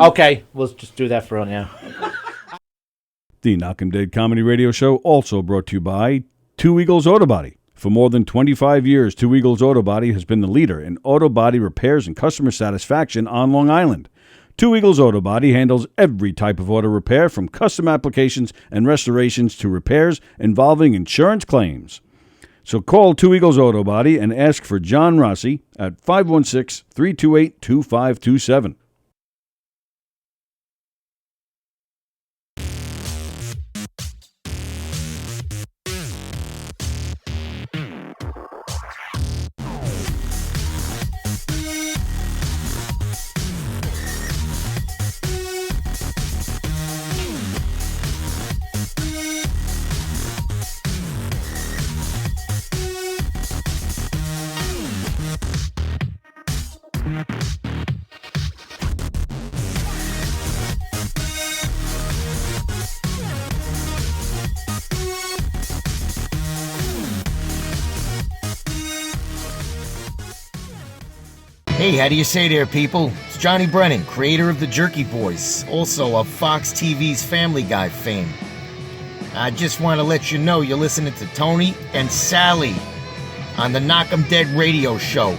Okay, we'll just do that for right now. The Knockem Dead Comedy Radio Show also brought to you by Two Eagles Auto Body. For more than 25 years, Two Eagles Auto Body has been the leader in auto body repairs and customer satisfaction on Long Island. Two Eagles Auto Body handles every type of auto repair, from custom applications and restorations to repairs involving insurance claims. So call Two Eagles Auto Body and ask for John Rossi at 516-328-2527. Hey, how do you say there, people? It's Johnny Brennan, creator of the Jerky Boys, also of Fox TV's Family Guy fame. I just want to let you know you're listening to Tony and Sally on the Knockem Dead radio show.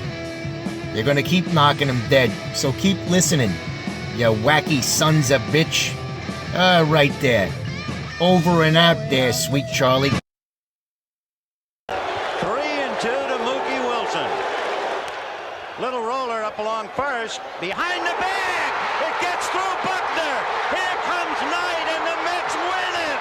They're going to keep knocking them dead, so keep listening, you wacky sons of bitch. Right there. Over and out there, sweet Charlie. 3-2 to Mookie Wilson. Little roller up along first, behind the bag. It gets through Buckner. Here comes Knight, and the Mets win it.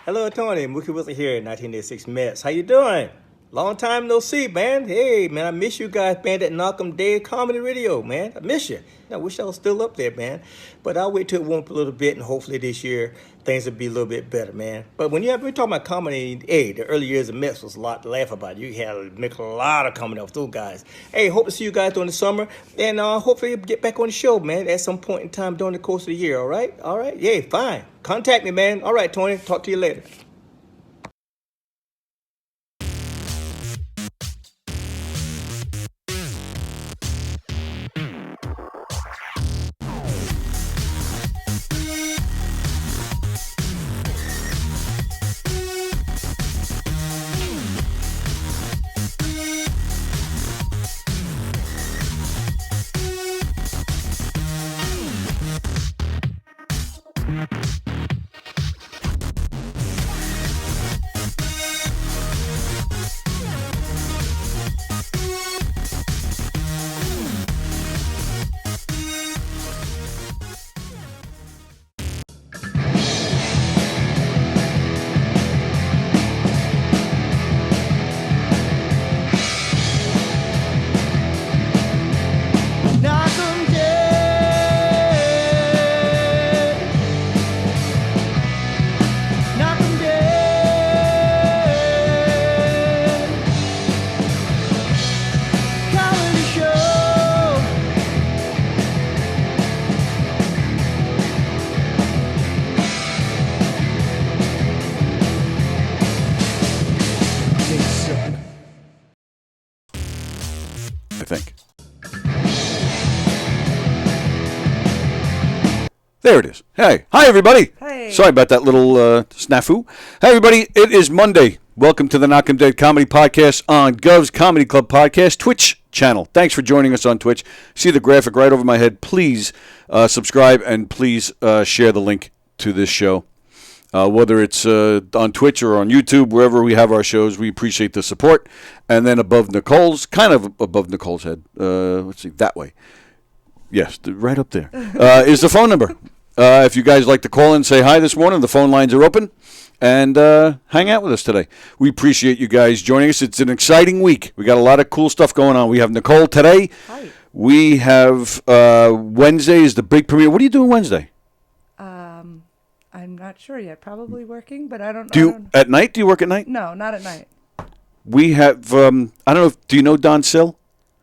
Hello, Tony. Mookie Wilson here, 1986 Mets. How you doing? Long time no see, man. Hey, man, I miss you guys, man, that Knockem Dead Comedy Radio, man. I miss you. I wish I was still up there, man. But I'll wait till it warms up a little bit, and hopefully this year things will be a little bit better, man. But when we're talking about comedy, hey, the early years of Mets was a lot to laugh about. You had to make a lot of comedy with those guys. Hey, hope to see you guys during the summer, and hopefully get back on the show, man, at some point in time during the course of the year, all right? All right? Yeah, fine. Contact me, man. All right, Tony. Talk to you later. There it is. Hey. Hi, everybody. Hey. Sorry about that little snafu. Hey, everybody. It is Monday. Welcome to the Knockem Dead Comedy Podcast on Gov's Comedy Club Podcast Twitch channel. Thanks for joining us on Twitch. See the graphic right over my head. Please subscribe and please share the link to this show. Whether it's on Twitch or on YouTube, wherever we have our shows, we appreciate the support. And then above Nicole's, kind of above Nicole's head, let's see, that way. Yes, right up there, is the phone number. If you guys like to call in and say hi this morning, the phone lines are open. And hang out with us today. We appreciate you guys joining us. It's an exciting week. We got a lot of cool stuff going on. We have Nicole today. Hi. We have Wednesday is the big premiere. What are you doing Wednesday? I'm not sure yet. Probably working, but I don't know. Do you at night? Do you work at night? No, not at night. We have. I don't know. Do you know Don Sill?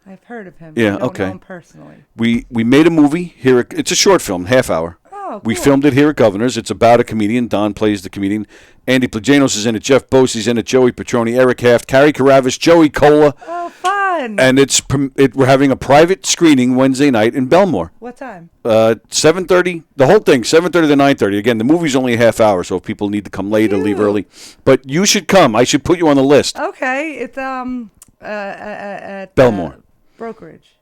I've heard of him. Yeah. I don't okay. know him personally. We made a movie here. It's a short film, half hour. Oh, Oh, We cool. filmed it here at Governor's. It's about a comedian. Don plays the comedian. Andy Plagianos is in it. Jeff Bosey's in it. Joey Petroni, Eric Haft, Carrie Caravis, Joey Cola. Oh, fun. And we're having a private screening Wednesday night in Belmore. What time? 7:30. The whole thing, 7:30 to 9:30. Again, the movie's only a half hour, so if people need to come late or leave Cute. early. But you should come. I should put you on the list. Okay, it's at Belmore. Brokerage.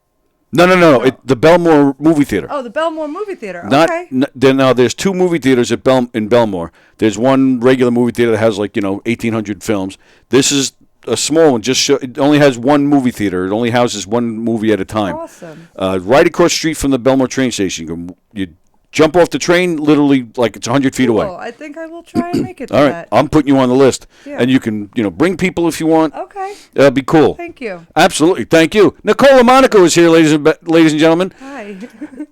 No. The Belmore movie theater. Oh, the Belmore movie theater. Not Okay. now. There's two movie theaters in Belmore. There's one regular movie theater that has 1,800 films. This is a small one. It only has one movie theater. It only houses one movie at a time. Awesome. Right across the street from the Belmore train station. You jump off the train, literally like it's 100 feet away. Cool. I think I will try and make it to All right, that. I'm putting you on the list, Yeah. and you can bring people if you want. Okay. That'd be cool. Thank you. Absolutely, thank you. Nicole LoMonaco is here, ladies and gentlemen. Hi.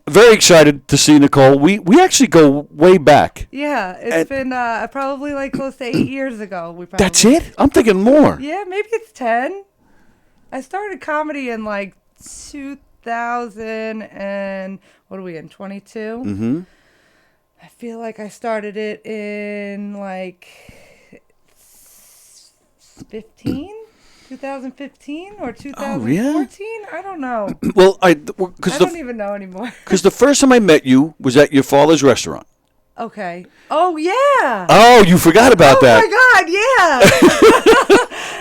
Very excited to see Nicole. We actually go way back. Yeah, it's been probably close to 8 years ago. We probably. That's it? I'm thinking more. Yeah, maybe it's 10. I started comedy in 2000 and what are we in 22? Mm-hmm. I feel like I started it in 2015 or 2014. I don't know. Well, I don't even know anymore. Because the first time I met you was at your father's restaurant. Okay. Oh yeah. Oh, you forgot about that. Oh my God!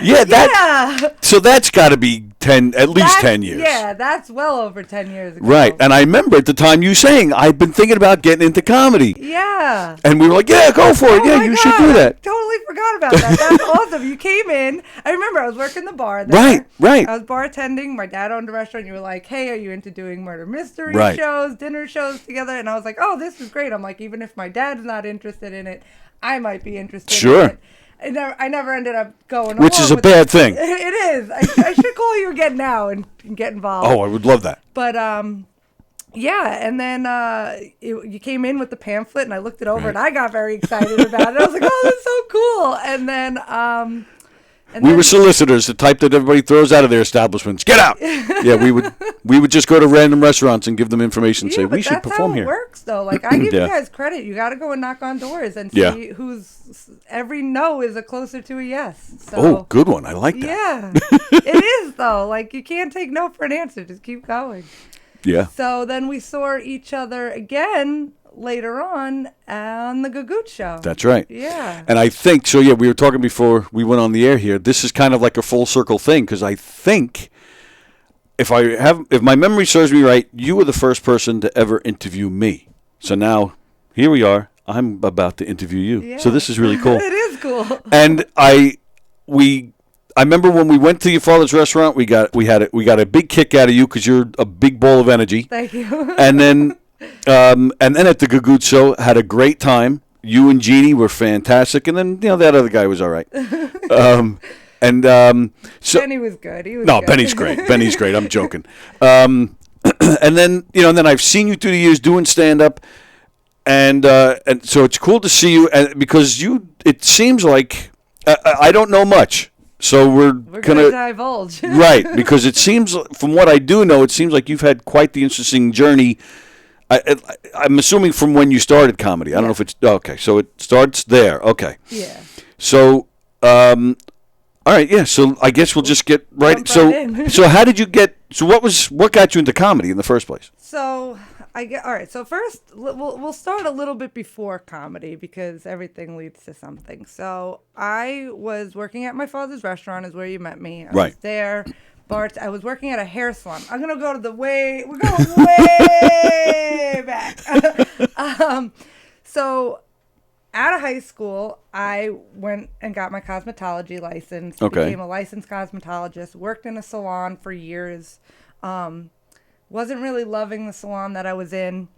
Yeah. Yeah. So that's got to be at least 10 years. Yeah, that's well over 10 years ago. Right, and I remember at the time you saying, I've been thinking about getting into comedy. Yeah. And we were like, yeah, go for it. Oh Yeah, my you God, should do that. I totally forgot about that. That's awesome. You came in. I remember I was working the bar there. Right. I was bartending. My dad owned a restaurant. You were like, hey, are you into doing murder mystery Right. shows, dinner shows together? And I was like, oh, this is great. I'm like, even if my dad's not interested in it, I might be interested in it. I never ended up going Which along is a with bad it. thing. It is. I should call you again now and get involved. Oh, I would love that. But yeah, and then you came in with the pamphlet, and I looked it over, and I got very excited about it. I was like, "Oh, that's so cool!" And then we were solicitors, the type that everybody throws out of their establishments. Get out! Yeah, we would just go to random restaurants and give them information, and say we should perform here. That's how it works, though. Like I give you guys credit. You got to go and knock on doors and see who's every no is a closer to a yes. So, oh, good one. I like that. Yeah, it is though. Like you can't take no for an answer. Just keep going. Yeah. So then we saw each other again later on the Gagoot show. That's right. Yeah. And I think, so yeah, we were talking before we went on the air here. This is kind of like a full circle thing because I think, if my memory serves me right, you were the first person to ever interview me. So now, here we are. I'm about to interview you. Yeah. So this is really cool. It is cool. And I remember when we went to your father's restaurant, we got a big kick out of you because you're a big ball of energy. Thank you. And then at the Gagoot show, had a great time. You and Jeannie were fantastic, and then that other guy was all right. So Benny was good. He was good. Benny's great. Benny's great. I'm joking. And then then I've seen you through the years doing stand up, and so it's cool to see you, and because it seems like I don't know much. So we're gonna divulge. Right, because it seems, from what I do know, it seems like you've had quite the interesting journey. I'm assuming from when you started comedy. I don't know if it's okay. So it starts there. Okay. Yeah. So, all right. Yeah. So I guess we'll just get right. So how did you get? So what got you into comedy in the first place? So all right. So first, we'll start a little bit before comedy because everything leads to something. So I was working at my father's restaurant, is where you met me. I was there. I was working at a hair salon. I'm gonna go to we're going way back. So out of high school, I went and got my cosmetology license. Okay. Became a licensed cosmetologist. Worked in a salon for years. Wasn't really loving the salon that I was in.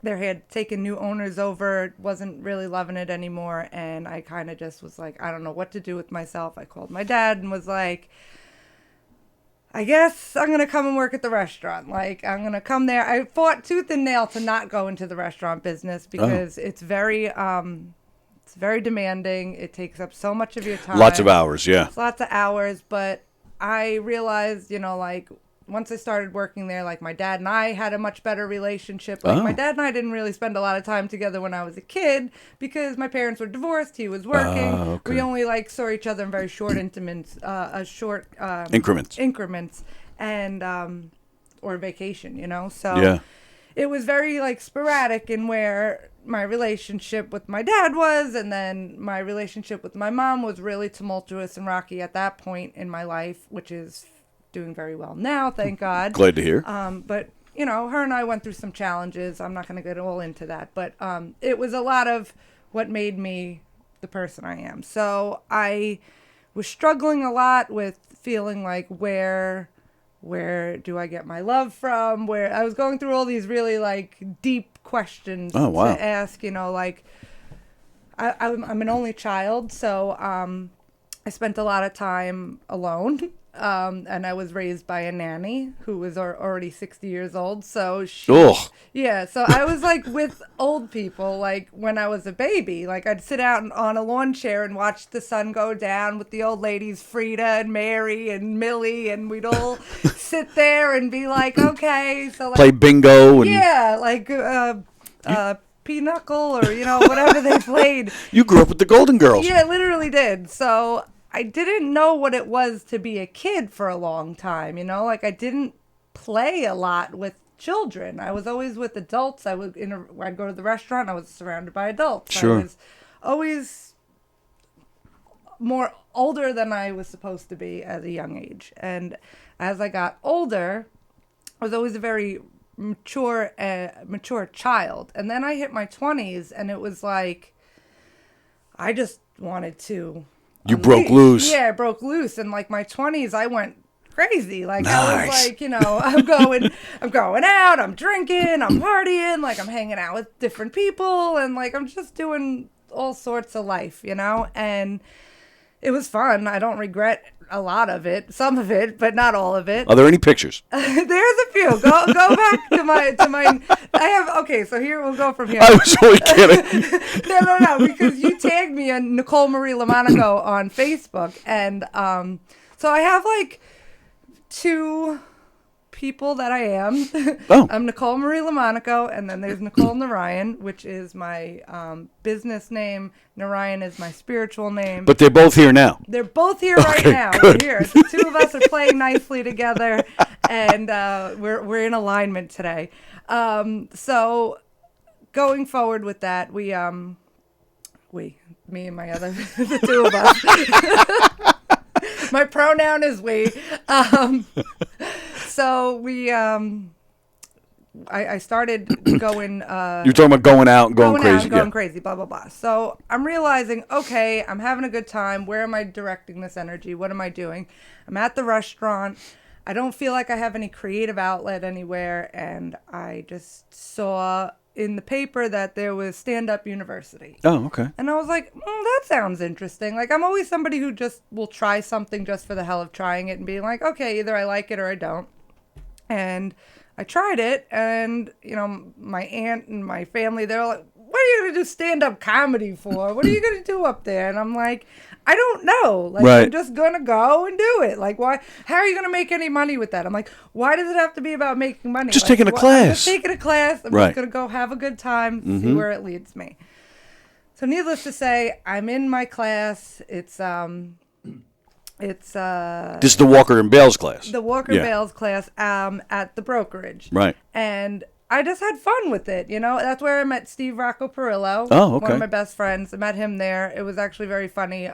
They had taken new owners over. Wasn't really loving it anymore. And I kind of just was like, I don't know what to do with myself. I called my dad and was like, I guess I'm going to come and work at the restaurant. Like, I'm going to come there. I fought tooth and nail to not go into the restaurant business because it's very demanding. It takes up so much of your time. Lots of hours, yeah. It's lots of hours, but I realized, once I started working there, like my dad and I had a much better relationship. Like my dad and I didn't really spend a lot of time together when I was a kid because my parents were divorced. He was working. Okay. We only like saw each other in very short increments and or vacation, you know. So Yeah. it was very like sporadic in where my relationship with my dad was, and then my relationship with my mom was really tumultuous and rocky at that point in my life, which is doing very well now, thank God. Glad to hear. But you know, her and I went through some challenges. I'm not going to get all into that, but it was a lot of what made me the person I am. So I was struggling a lot with feeling like where do I get my love from? Where I was going through all these really like deep questions Oh, wow. to ask, you know, like I'm an only child, so I spent a lot of time alone. And I was raised by a nanny who was already 60 years old. So Ugh. yeah, so I was like with old people, like when I was a baby. Like I'd sit out on a lawn chair and watch the sun go down with the old ladies, Frida and Mary and Millie, and we'd all sit there and be like, okay, so like, Play bingo and yeah, like pinochle or, you know, whatever they played. you grew up with the Golden Girls. Yeah, I literally did. So I didn't know what it was to be a kid for a long time, you know? Like, I didn't play a lot with children. I was always with adults. I'd go to the restaurant. I was surrounded by adults. Sure. I was always more older than I was supposed to be at a young age. And as I got older, I was always a very mature child. And then I hit my 20s, and it was like I just wanted to... You broke loose. Yeah, I broke loose. And like my 20s, I went crazy. Like Nice. I was like, you know, I'm going out, I'm drinking, I'm partying, like I'm hanging out with different people, and like I'm just doing all sorts of life, you know? And it was fun. I don't regret a lot of it, some of it, but not all of it. Are there any pictures? There's a few. Go back to my. I have. Okay, so here we'll go from here. I was only kidding. No, because you tagged me on Nicole LoMonaco on Facebook, and so I have like two people that I am. Oh. I'm Nicole LoMonaco, and then there's Nicole Narayan, which is my business name. Narayan is my spiritual name. But they're both here now. They're both here right Okay, now. good. We're here. The two of us are playing nicely together, and we're in alignment today. So going forward with that, me and my other, the two of us. My pronoun is we. So we, I started going. You're talking about going out and going crazy. Going crazy, blah, blah, blah. So I'm realizing, okay, I'm having a good time. Where am I directing this energy? What am I doing? I'm at the restaurant. I don't feel like I have any creative outlet anywhere. And I just saw in the paper that there was stand-up university. Oh, okay. And I was like, that sounds interesting. Like, I'm always somebody who just will try something just for the hell of trying it and being like, okay, either I like it or I don't. And I tried it, and, you know, my aunt and my family, they're like, what are you going to do stand-up comedy for? What are you going to do up there? And I'm like, I don't know. Like, Right. I'm just going to go and do it. Like, why? How are you going to make any money with that? I'm like, why does it have to be about making money? Just Like, taking a I'm class. just taking a class. I'm Right. just going to go have a good time, see where it leads me. So needless to say, I'm in my class. It's This is the Walker and Bales class. the Walker Yeah. Bales class at the brokerage. Right. And I just had fun with it, you know. That's where I met Steve Rocco Perillo. Oh, okay. One of my best friends. I met him there. It was actually very funny.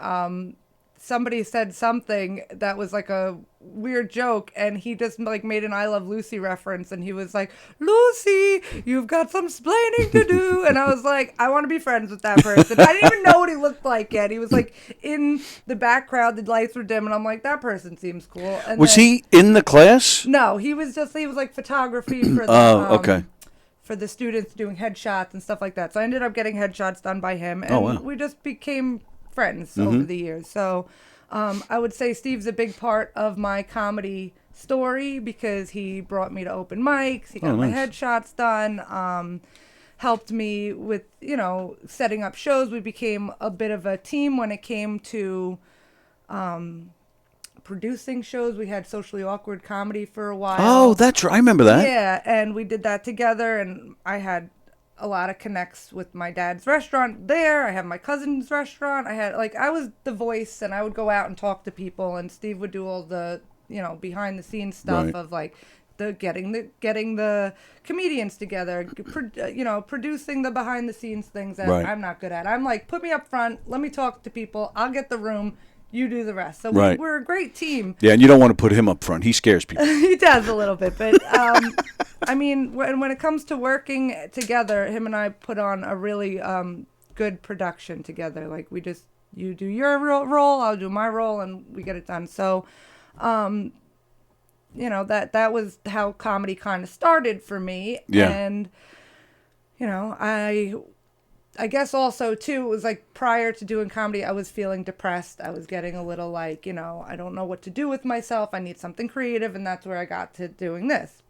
Somebody said something that was like a weird joke, and he just like made an I Love Lucy reference, and he was like, Lucy, you've got some splaining to do. And I was like, I want to be friends with that person. I didn't even know what he looked like yet. He was like in the background, the lights were dim, and I'm like, that person seems cool. And Was then- he in the class? No, he was like photography for the Oh, okay. for the students doing headshots and stuff like that. So I ended up getting headshots done by him, and Oh, wow. we just became friends over the years. So I would say Steve's a big part of my comedy story because he brought me to open mics. He got my nice. headshots done. Helped me with, you know, setting up shows. We became a bit of a team when it came to producing shows. We had Socially Awkward Comedy for a while. Oh, that's right. I remember that. Yeah, and we did that together, and I had a lot of connects with my dad's restaurant there. I had my cousin's restaurant. I was the voice, and I would go out and talk to people, and Steve would do all the, behind the scenes stuff Right. of like getting the comedians together, producing the behind the scenes things that Right. I'm not good at. I'm like, put me up front, let me talk to people, I'll get the room, you do the rest. So Right. we're a great team. Yeah, and you don't want to put him up front. He scares people. He does a little bit, but I mean, when it comes to working together, him and I put on a really good production together. Like you do your role, I'll do my role, and we get it done. So, that was how comedy kind of started for me. Yeah. And I guess also too, it was like prior to doing comedy, I was feeling depressed. I was getting a little like, I don't know what to do with myself. I need something creative. And that's where I got to doing this.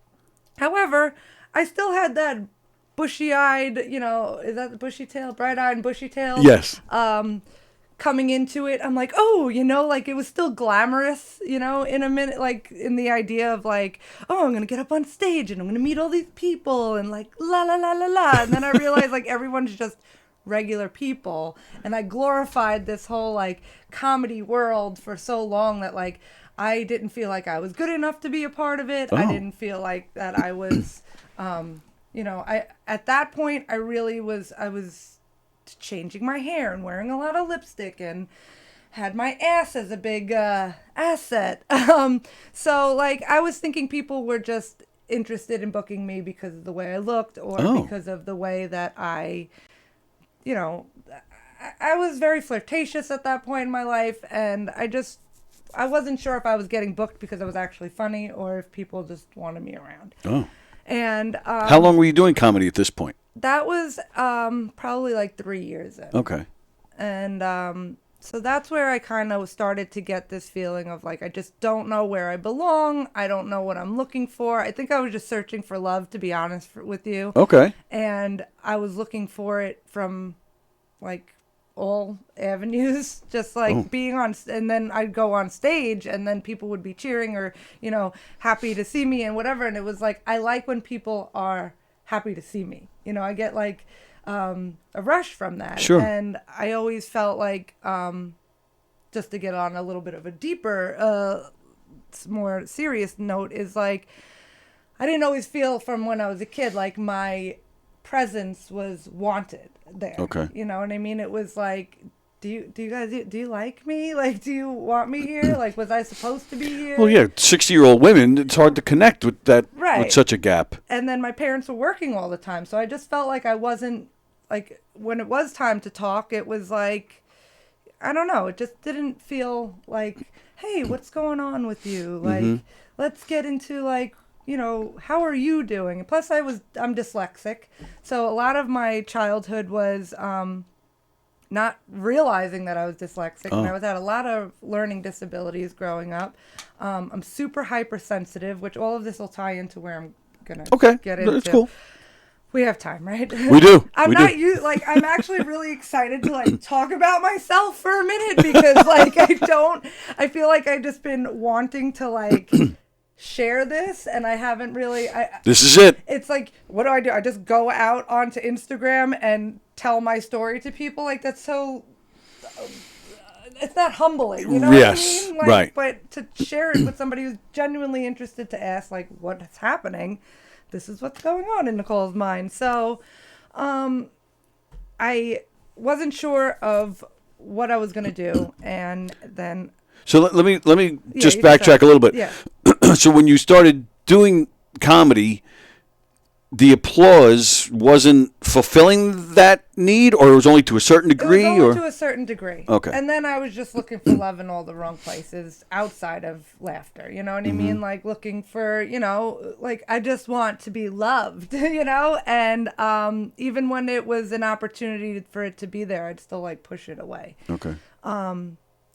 However, I still had that bushy-eyed, is that the bushy tail? Bright-eyed and bushy tail? Yes. Coming into it, I'm like, oh, like it was still glamorous, in a minute, like in the idea of like, oh, I'm going to get up on stage and I'm going to meet all these people and like, la, la, la, la, la. And then I realized like everyone's just regular people. And I glorified this whole like comedy world for so long that like, I didn't feel like I was good enough to be a part of it. Oh. I didn't feel like that I was, at that point, I was changing my hair and wearing a lot of lipstick and had my ass as a big asset. So like I was thinking people were just interested in booking me because of the way I looked or because of the way that I was very flirtatious at that point in my life, and I wasn't sure if I was getting booked because I was actually funny or if people just wanted me around. Oh. And How long were you doing comedy at this point? that was probably like 3 years in. Okay. And so that's where I kind of started to get this feeling of like, I just don't know where I belong. I don't know what I'm looking for. I think I was just searching for love, to be honest with you. Okay. And I was looking for it from like all avenues, just like being on, and then I'd go on stage and then people would be cheering or, happy to see me and whatever. And it was like, I like when people are happy to see me. I get like a rush from that. Sure. And I always felt like, just to get on a little bit of a deeper, more serious note, is like, I didn't always feel from when I was a kid like my presence was wanted there. Okay. You know what I mean? It was like, do you like me? Like, do you want me here? Like, was I supposed to be here? Well, yeah, 60-year-old women, it's hard to connect with that, Right. with such a gap. And then my parents were working all the time, so I just felt like I wasn't, like, when it was time to talk, it was like, I don't know, it just didn't feel like, hey, what's going on with you? Like, let's get into, like, how are you doing? And plus I'm dyslexic, so a lot of my childhood was not realizing that I was dyslexic, and I had a lot of learning disabilities growing up. I'm super hypersensitive, which all of this will tie into where I'm gonna get into. That's cool. We have time, right? We do. I'm actually really excited to like talk about myself for a minute because like I feel like I've just been wanting to like share this, and I haven't really. This is it. It's like, what do? I just go out onto Instagram and tell my story to people. Like, that's so. It's not humbling, you know Yes, what I mean? Like, right. But to share it with somebody who's genuinely interested to ask, like, what's happening, this is what's going on in Nicole's mind. So, I wasn't sure of what I was gonna do, and then. So let me just you backtrack start. a little bit. Yeah. So when you started doing comedy, the applause wasn't fulfilling that need, or it was only to a certain degree, It was only or to a certain degree. Okay. And then I was just looking for love in all the wrong places outside of laughter. You know what I mean? Like looking for, like I just want to be loved, And even when it was an opportunity for it to be there, I'd still like push it away. Okay.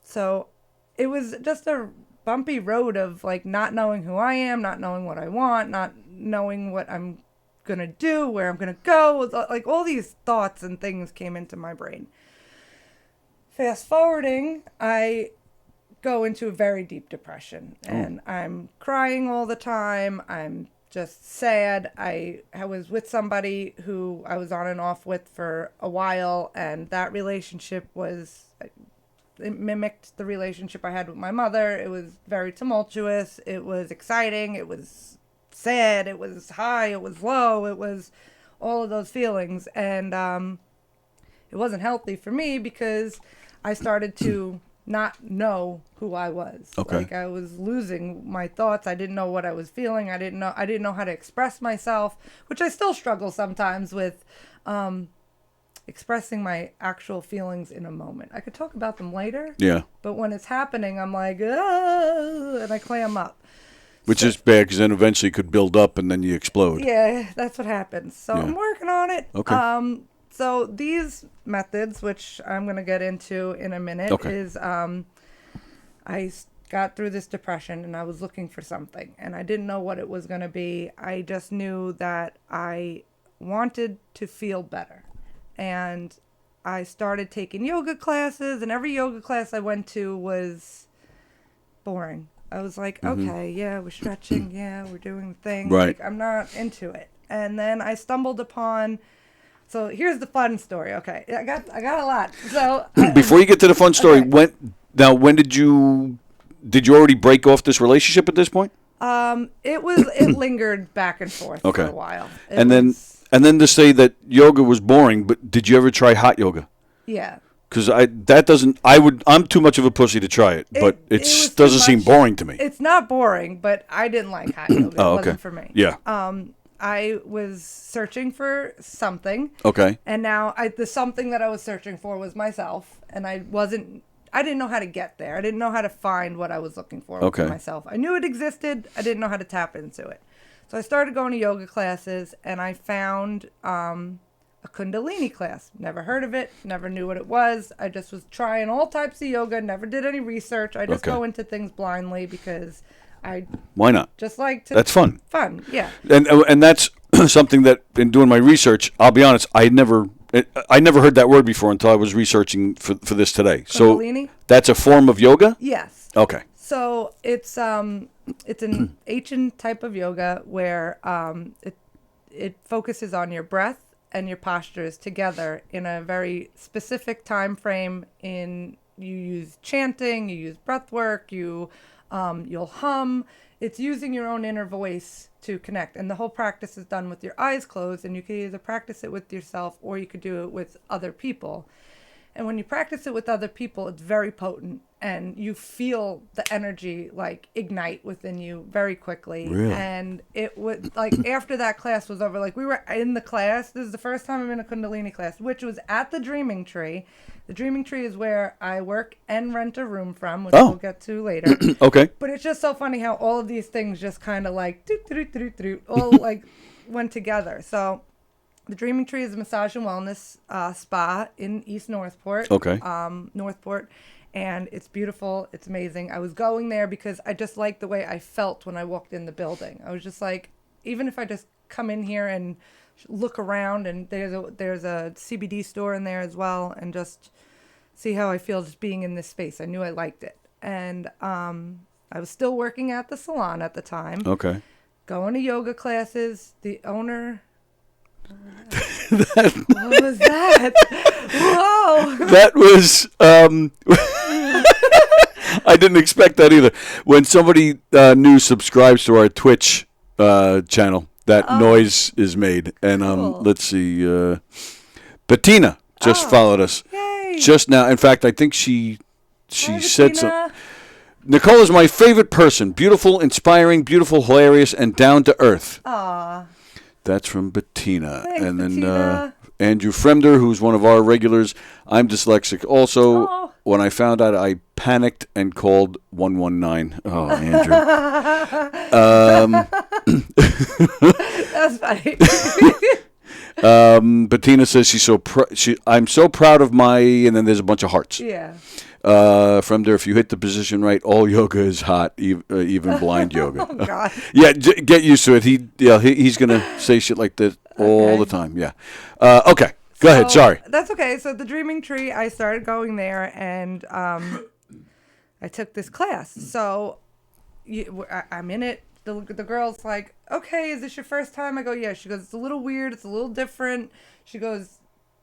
So it was just a bumpy road of like not knowing who I am, not knowing what I want, not knowing what I'm gonna do, where I'm gonna go. Like all these thoughts and things came into my brain. Fast forwarding, I go into a very deep depression, and I'm crying all the time. I'm just sad. I was with somebody who I was on and off with for a while, and that relationship it mimicked the relationship I had with my mother. It was very tumultuous. It was exciting. It was sad. It was high. It was low. It was all of those feelings. And it wasn't healthy for me because I started to not know who I was. Okay. Like I was losing my thoughts. I didn't know what I was feeling. I didn't know how to express myself, which I still struggle sometimes with. Expressing my actual feelings in a moment. I could talk about them later. Yeah. But when it's happening, I'm like, ah, and I clam up. Which is bad because then eventually it could build up and then you explode. Yeah, that's what happens. So Yeah. I'm working on it. Okay. So these methods, which I'm going to get into in a minute, is I got through this depression and I was looking for something. And I didn't know what it was going to be. I just knew that I wanted to feel better. And I started taking yoga classes, and every yoga class I went to was boring. I was like, okay, yeah, we're stretching, yeah, we're doing the thing. Right. Like, I'm not into it. And then I stumbled upon. So here's the fun story. Okay, I got a lot. So Before you get to the fun story, when did you already break off this relationship at this point? it lingered back and forth for a while. And then to say that yoga was boring, but did you ever try hot yoga? Yeah. Because I'm too much of a pussy to try it, but it doesn't seem boring to me. It's not boring, but I didn't like hot yoga. It wasn't for me. Yeah. I was searching for something. Okay. And now the something that I was searching for was myself, and I didn't know how to get there. I didn't know how to find what I was looking for for myself. I knew it existed. I didn't know how to tap into it. So I started going to yoga classes, and I found a Kundalini class. Never heard of it, never knew what it was. I just was trying all types of yoga, never did any research. I just go into things blindly because Why not? Just like to... That's fun. Fun, yeah. And that's something that, in doing my research, I'll be honest, I never heard that word before until I was researching for this today. Kundalini? So that's a form of yoga? Yes. Okay. So it's an ancient type of yoga where it focuses on your breath and your postures together in a very specific time frame. You use chanting, you use breath work, you'll hum. It's using your own inner voice to connect, and the whole practice is done with your eyes closed, and you can either practice it with yourself or you could do it with other people. And when you practice it with other people, it's very potent, and you feel the energy like ignite within you very quickly. Really? And it would, like, after that class was over, like, we were in the class. This is the first time I'm in a Kundalini class, which was at the Dreaming Tree. The Dreaming Tree is where I work and rent a room from, which we'll get to later. Okay. But it's just so funny how all of these things just kind of like all like went together. So the Dreaming Tree is a massage and wellness spa in East Northport. Okay. Northport. And it's beautiful. It's amazing. I was going there because I just liked the way I felt when I walked in the building. I was just like, even if I just come in here and look around, and there's a CBD store in there as well, and just see how I feel just being in this space. I knew I liked it. And I was still working at the salon at the time. Okay. Going to yoga classes. The owner... What was that? Whoa! That was... I didn't expect that either. When somebody new subscribes to our Twitch channel, that noise is made. And Cool. let's see. Bettina just followed us. Yay! Just now. In fact, I think she Hi, said Bettina. so. Nicole is my favorite person. Beautiful, inspiring, beautiful, hilarious, and down to earth. Aw. That's from Bettina. Thanks, and then Bettina. Andrew Fremder, who's one of our regulars. I'm dyslexic also. Oh. When I found out, I panicked and called 119. Oh, Andrew. That's funny. Bettina says she's I'm so proud of my, and then there's a bunch of hearts. Yeah. Fremder, if you hit the position right, all yoga is hot, even blind yoga. Oh, God. Yeah, get used to it. He's going to say shit like that all the time. Yeah. Okay. Go ahead. Sorry. That's okay. So the Dreaming Tree, I started going there, and I took this class. So I'm in it. The girl's like, okay, is this your first time? I go, yeah. She goes, it's a little weird. It's a little different. She goes,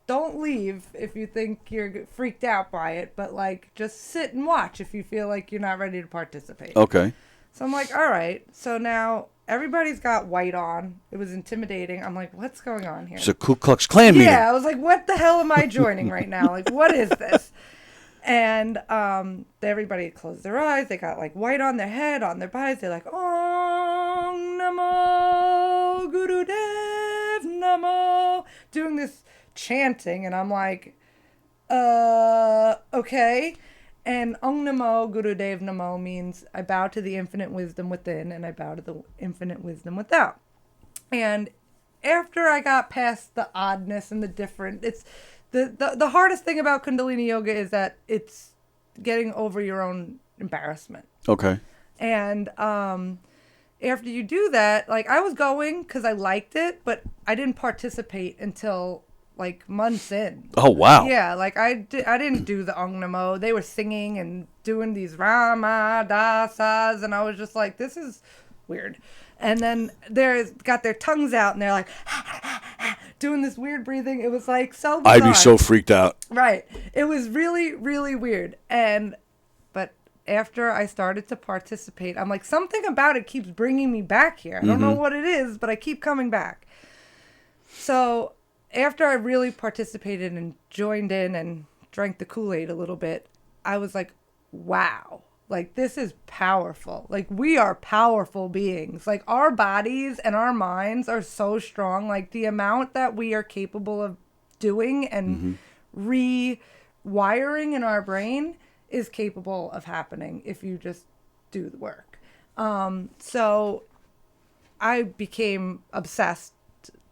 don't leave if you think you're freaked out by it, but like just sit and watch if you feel like you're not ready to participate. Okay. So I'm like, all right. So now everybody's got white on. It was intimidating. I'm like, what's going on here? It's a Ku Klux Klan meeting. Yeah, I was like, what the hell am I joining right now? Like, what is this? And everybody closed their eyes. They got like white on their head, on their bodies. They're like, Om Namo Gurudev Namo, doing this chanting. And I'm like, okay. And Om Namo Gurudev Namo means I bow to the infinite wisdom within and I bow to the infinite wisdom without. And after I got past the oddness and the different, it's the hardest thing about Kundalini Yoga is that it's getting over your own embarrassment. Okay. And after you do that, like I was going because I liked it, but I didn't participate until like months in. Oh, wow. Yeah, like I didn't do the Om Namo. They were singing and doing these Rama Dasas, and I was just like, this is weird. And then they're got their tongues out and they're like doing this weird breathing. It was like so bizarre. I'd be so freaked out. Right. It was really, really weird. But after I started to participate, I'm like, something about it keeps bringing me back here. I don't know what it is, but I keep coming back. So after I really participated and joined in and drank the Kool-Aid a little bit, I was like, wow. Like, this is powerful. Like, we are powerful beings. Like, our bodies and our minds are so strong. Like, the amount that we are capable of doing and rewiring in our brain is capable of happening if you just do the work. So I became obsessed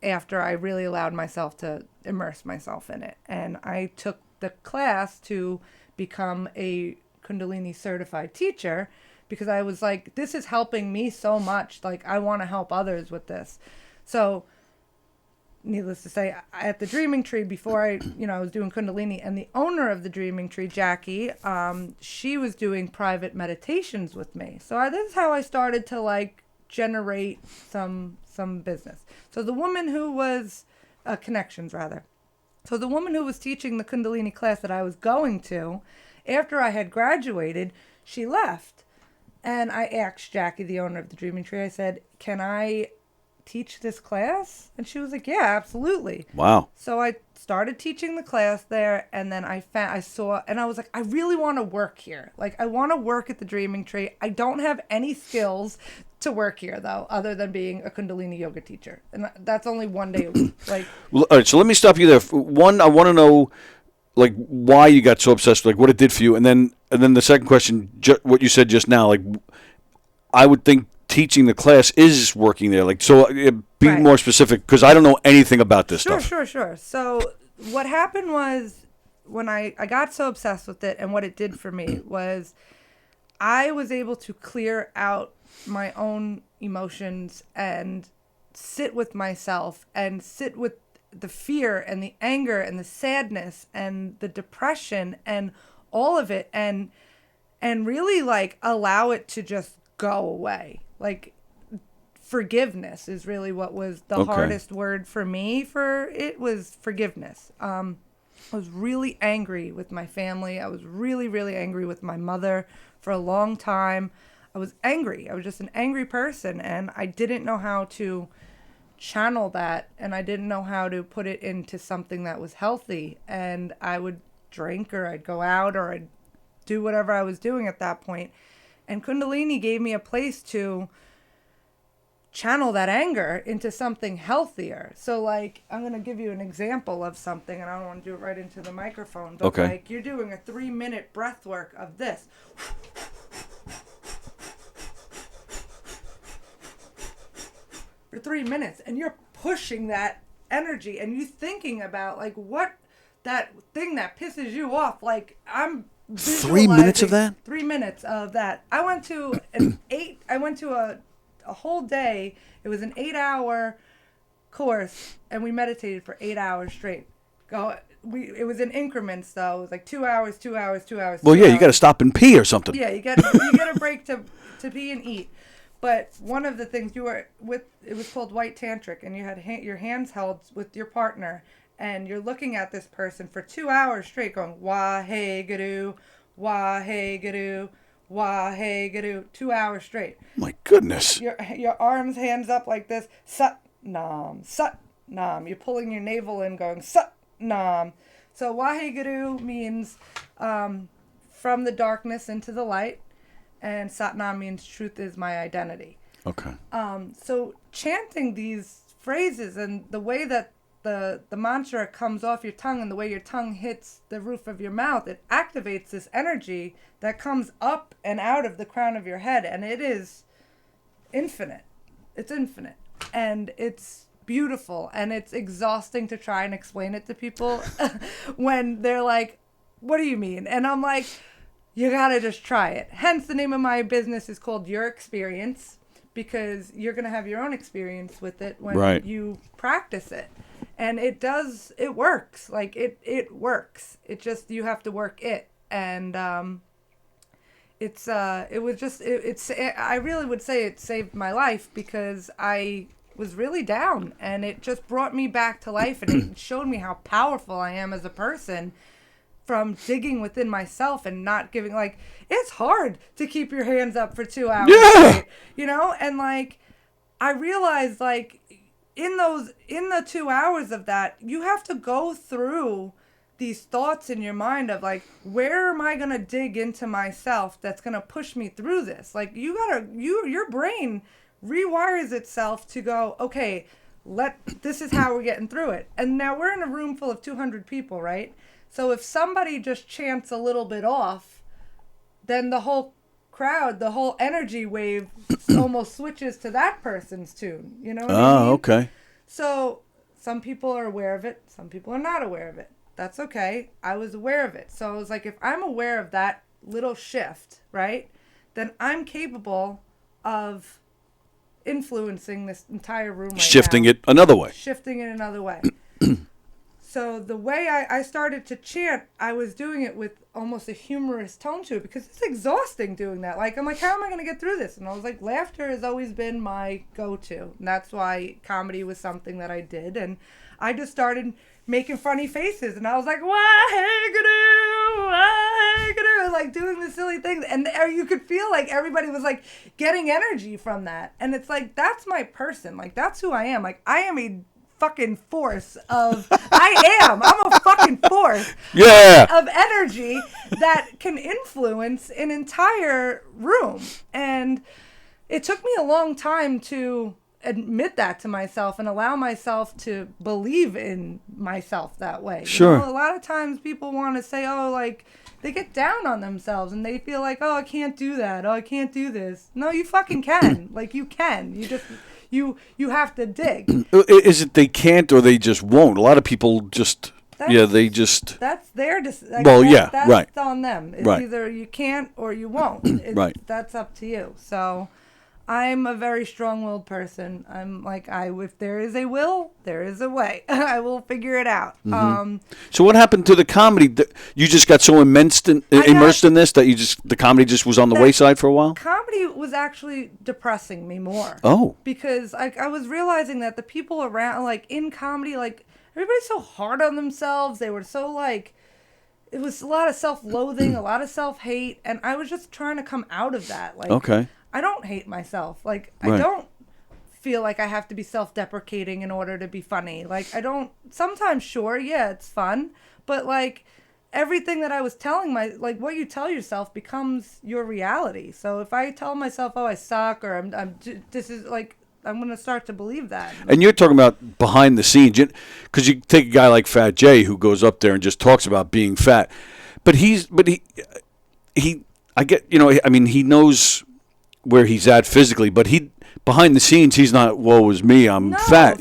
after I really allowed myself to immerse myself in it. And I took the class to become a Kundalini certified teacher because I was like, this is helping me so much. Like, I want to help others with this. So needless to say, at the Dreaming Tree, before I was doing Kundalini, and the owner of the Dreaming Tree, Jackie, she was doing private meditations with me. So this is how I started to like generate some business. So the woman who was connections rather. So the woman who was teaching the Kundalini class that I was going to, after I had graduated, she left. And I asked Jackie, the owner of the Dreaming Tree, I said, can I teach this class? And she was like, yeah, absolutely. Wow. So I started teaching the class there, and then I saw, and I was like, I really want to work here. Like, I want to work at the Dreaming Tree. I don't have any skills to work here, though, other than being a Kundalini yoga teacher. And that's only one day a week. Like, Well, all right, so let me stop you there. One, I want to know, like, why you got so obsessed, like what it did for you, and then the second question, what you said just now, like, I would think teaching the class is working there. Like, so be Right. more specific, because I don't know anything about this stuff. Sure. So what happened was when I got so obsessed with it, and what it did for me was I was able to clear out my own emotions and sit with myself and sit with the fear and the anger and the sadness and the depression and all of it and really like allow it to just go away. Like, forgiveness is really what was the hardest word for me. Was forgiveness. I was really angry with my family. I was really, really angry with my mother for a long time. I was angry. I was just an angry person, and I didn't know how to channel that, and I didn't know how to put it into something that was healthy. And I would drink, or I'd go out, or I'd do whatever I was doing at that point. And Kundalini gave me a place to channel that anger into something healthier. So, like, I'm going to give you an example of something, and I don't want to do it right into the microphone, but like, you're doing a 3-minute breath work of this. For 3 minutes, and you're pushing that energy, and you thinking about like what that thing that pisses you off. Like, I'm 3 minutes of that? 3 minutes of that. I went to a whole day. It was an 8-hour course, and we meditated for 8 hours straight. it was in increments though. It was like 2 hours, 2 hours, 2 hours. Well, 2 yeah, you hours. got to stop and pee or something. Yeah, you get a break to pee and eat. But one of the things it was called white tantric, and you had your hands held with your partner, and you're looking at this person for 2 hours straight, going wah hey gadoo, wah hey gadoo, wah hey gadoo, 2 hours straight. My goodness. Your arms, hands up like this, sat nam, sat nam. You're pulling your navel in, going sat nam. So wah hey gadoo means from the darkness into the light. And Satnam means truth is my identity. Okay. So chanting these phrases and the way that the mantra comes off your tongue and the way your tongue hits the roof of your mouth, it activates this energy that comes up and out of the crown of your head. And it is infinite. It's infinite. And it's beautiful. And it's exhausting to try and explain it to people when they're like, what do you mean? And I'm like, you gotta just try it. Hence, the name of my business is called Your Experience, because you're gonna have your own experience with it when you practice it. And it works. Like, it works. It just, you have to work it. And I really would say it saved my life, because I was really down, and it just brought me back to life, and it showed me how powerful I am as a person. From digging within myself and not giving, like, it's hard to keep your hands up for 2 hours, right? You know? And like, I realized, like, in the 2 hours of that, you have to go through these thoughts in your mind of like, where am I gonna dig into myself that's gonna push me through this? Like, your brain rewires itself to go, okay, this is how we're getting through it. And now we're in a room full of 200 people, right? So if somebody just chants a little bit off, then the whole crowd, the whole energy wave almost switches to that person's tune. You know what I mean? Okay. So some people are aware of it. Some people are not aware of it. That's okay. I was aware of it. So I was like, if I'm aware of that little shift, right, then I'm capable of influencing this entire room right Shifting now. it another way. Shifting it another way. So the way I started to chant, I was doing it with almost a humorous tone to it, because it's exhausting doing that. Like, I'm like, how am I going to get through this? And I was like, laughter has always been my go-to. And that's why comedy was something that I did. And I just started making funny faces. And I was like, wah-hey-gadoo, like doing the silly things. And you could feel like everybody was like getting energy from that. And it's like, that's my person. Like, that's who I am. Like, I am a fucking force of I'm a fucking force of energy that can influence an entire room. And it took me a long time to admit that to myself and allow myself to believe in myself that way. Sure. You know, a lot of times people want to say, oh, like, they get down on themselves and they feel like, oh, I can't do that. Oh, I can't do this. No, you fucking can. Like, you can. You just... You have to dig. Is it they can't or they just won't? A lot of people just, they just... That's their decision. That's right. On them. It's right. Either you can't or you won't. Right. That's up to you. So I'm a very strong-willed person. I'm like, if there is a will, there is a way. I will figure it out. Mm-hmm. So what happened to the comedy? You just got so immersed in this that the comedy just was on the wayside for a while? Comedy was actually depressing me more. Oh. Because I was realizing that the people around, like, in comedy, like, everybody's so hard on themselves. They were so, like, it was a lot of self-loathing, a lot of self-hate, and I was just trying to come out of that. Like, okay. I don't hate myself. Like, right. I don't feel like I have to be self-deprecating in order to be funny. Like, I don't, sometimes, sure, yeah, it's fun, but, like, everything that I was telling like, what you tell yourself becomes your reality. So if I tell myself, oh, I suck, or this is, like, I'm going to start to believe that. And you're talking about behind the scenes, because you take a guy like Fat Jay who goes up there and just talks about being fat, but he I get, I mean, he knows where he's at physically, but behind the scenes, he's not, woe is me, I'm fat,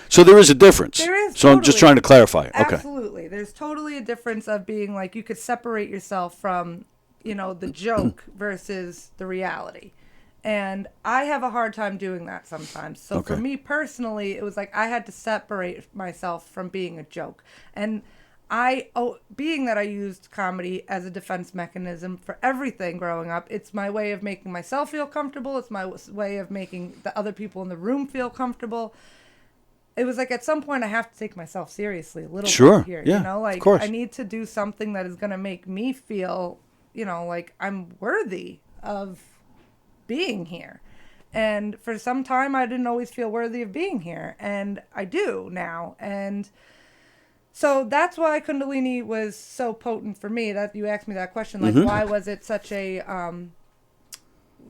so there is a difference. There is. So totally. I'm just trying to clarify it. Okay. Absolutely. There's totally a difference of being like, you could separate yourself from, the joke versus the reality. And I have a hard time doing that sometimes. So for me personally, it was like I had to separate myself from being a joke. And being that I used comedy as a defense mechanism for everything growing up, it's my way of making myself feel comfortable. It's my way of making the other people in the room feel comfortable. It was like at some point I have to take myself seriously a little Sure. bit here. Yeah, You know, like of course. I need to do something that is going to make me feel, you know, like I'm worthy of being here. And for some time I didn't always feel worthy of being here, and I do now. And so that's why Kundalini was so potent for me. That you asked me that question, like, why was it such a,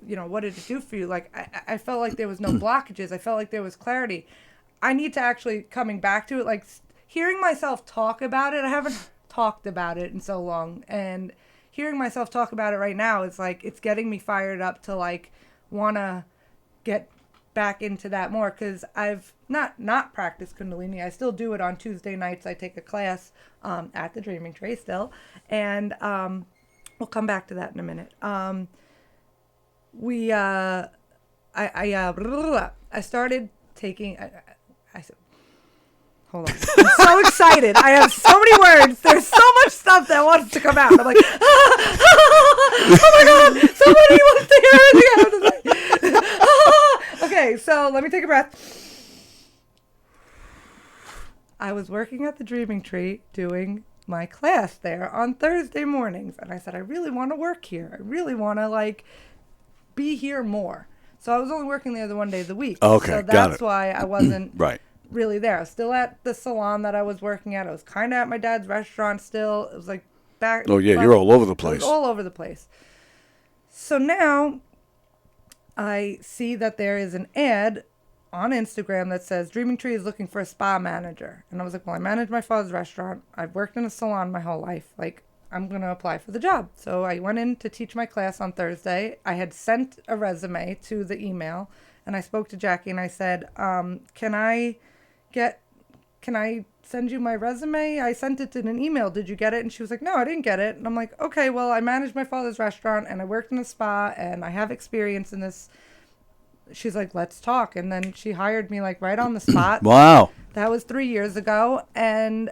you know, what did it do for you? Like, I felt like there was no blockages. I felt like there was clarity. I need to actually, coming back to it, like hearing myself talk about it. I haven't talked about it in so long, and hearing myself talk about it right now is like, it's getting me fired up to like want to get back into that more, because I've not practiced Kundalini. I still do it on Tuesday nights. I take a class at the Dreaming Tree still, and we'll come back to that in a minute. I started taking. I said, hold on. I'm so excited. I have so many words. There's so much stuff that wants to come out. I'm like, oh my God, somebody wants to hear everything I have to say. Okay, so let me take a breath. I was working at the Dreaming Tree doing my class there on Thursday mornings, and I said, I really want to work here. I really want to like be here more. So I was only working there the 1 day of the week. Okay, so got that's it. why I wasn't Right. really there. I was still at the salon that I was working at. I was kind of at my dad's restaurant still. It was like back. Oh, yeah, you're all over the I place. was all over the place. So now I see that there is an ad on Instagram that says Dreaming Tree is looking for a spa manager. And I was like, well, I manage my father's restaurant. I've worked in a salon my whole life. Like, I'm going to apply for the job. So I went in to teach my class on Thursday. I had sent a resume to the email, and I spoke to Jackie and I said, can I send you my resume? I sent it in an email. Did you get it? And she was like, no, I didn't get it. And I'm like, okay, well, I managed my father's restaurant and I worked in a spa and I have experience in this. She's like, let's talk. And then she hired me like right on the spot. Wow. That was 3 years ago. And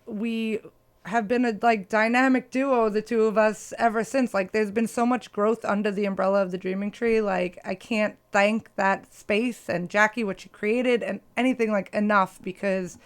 we have been a like dynamic duo, the two of us, ever since. Like, there's been so much growth under the umbrella of the Dreaming Tree. Like, I can't thank that space and Jackie, what she created, and anything like enough, because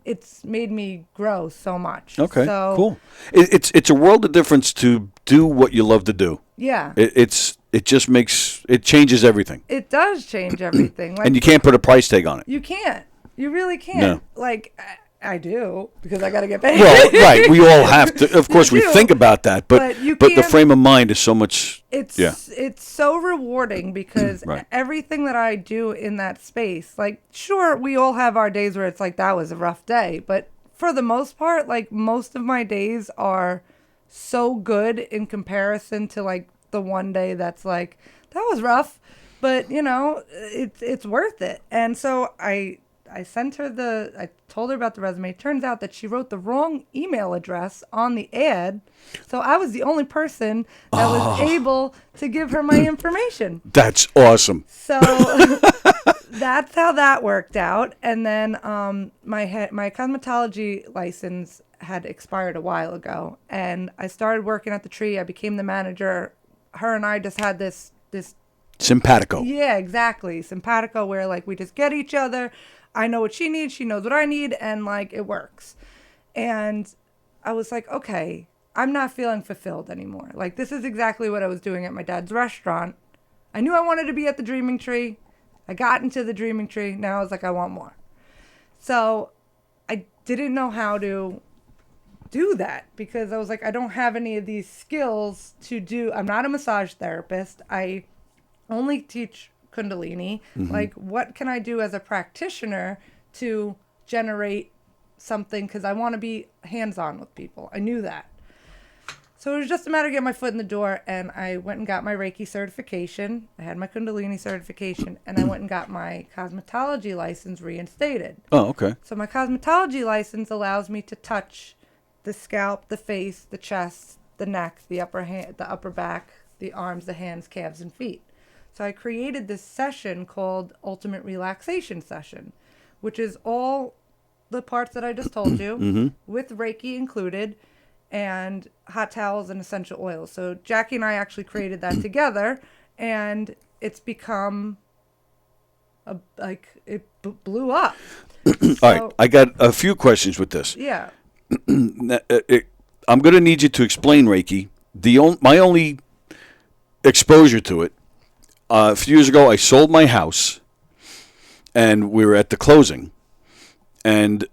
it's made me grow so much. Okay, so, cool. It's a world of difference to do what you love to do. Yeah. It changes everything. It does change everything. Like, And you can't put a price tag on it. you can't. You really can't. No. Like, I do, because I got to get paid. Well, right. We all have to. Of course, we do. think about that, but you the can't- frame of mind is so much. It's Yeah. it's so rewarding, because Right. everything that I do in that space, like, sure, we all have our days where it's like, that was a rough day, but for the most part, like, most of my days are so good in comparison to like the one day that's like, that was rough, but you know, it's worth it. And so I sent her I told her about the resume. Turns out that she wrote the wrong email address on the ad. So I was the only person that was able to give her my information. That's awesome. So that's how that worked out. And then my cosmetology license had expired a while ago. And I started working at the Tree. I became the manager. Her and I just had this Simpatico. yeah, exactly. Simpatico, where like we just get each other. I know what she needs. She knows what I need. And like, it works. And I was like, okay, I'm not feeling fulfilled anymore. Like, this is exactly what I was doing at my dad's restaurant. I knew I wanted to be at the Dreaming Tree. I got into the Dreaming Tree. Now I was like, I want more. So I didn't know how to do that, because I was like, I don't have any of these skills to do. I'm not a massage therapist. I only teach Kundalini. Like, what can I do as a practitioner to generate something? Because I want to be hands-on with people. I knew that. So it was just a matter of getting my foot in the door, and I went and got my Reiki certification. I had my Kundalini certification, and I went and got my cosmetology license reinstated. Oh, okay. So my cosmetology license allows me to touch the scalp, the face, the chest, the neck, the upper back, the arms, the hands, calves, and feet. So I created this session called Ultimate Relaxation Session, which is all the parts that I just told you, with Reiki included, and hot towels and essential oils. So Jackie and I actually created that together, and it's become it blew up. All right, I got a few questions with this. Yeah. I'm going to need you to explain Reiki. My only exposure to it, a few years ago, I sold my house, and we were at the closing, and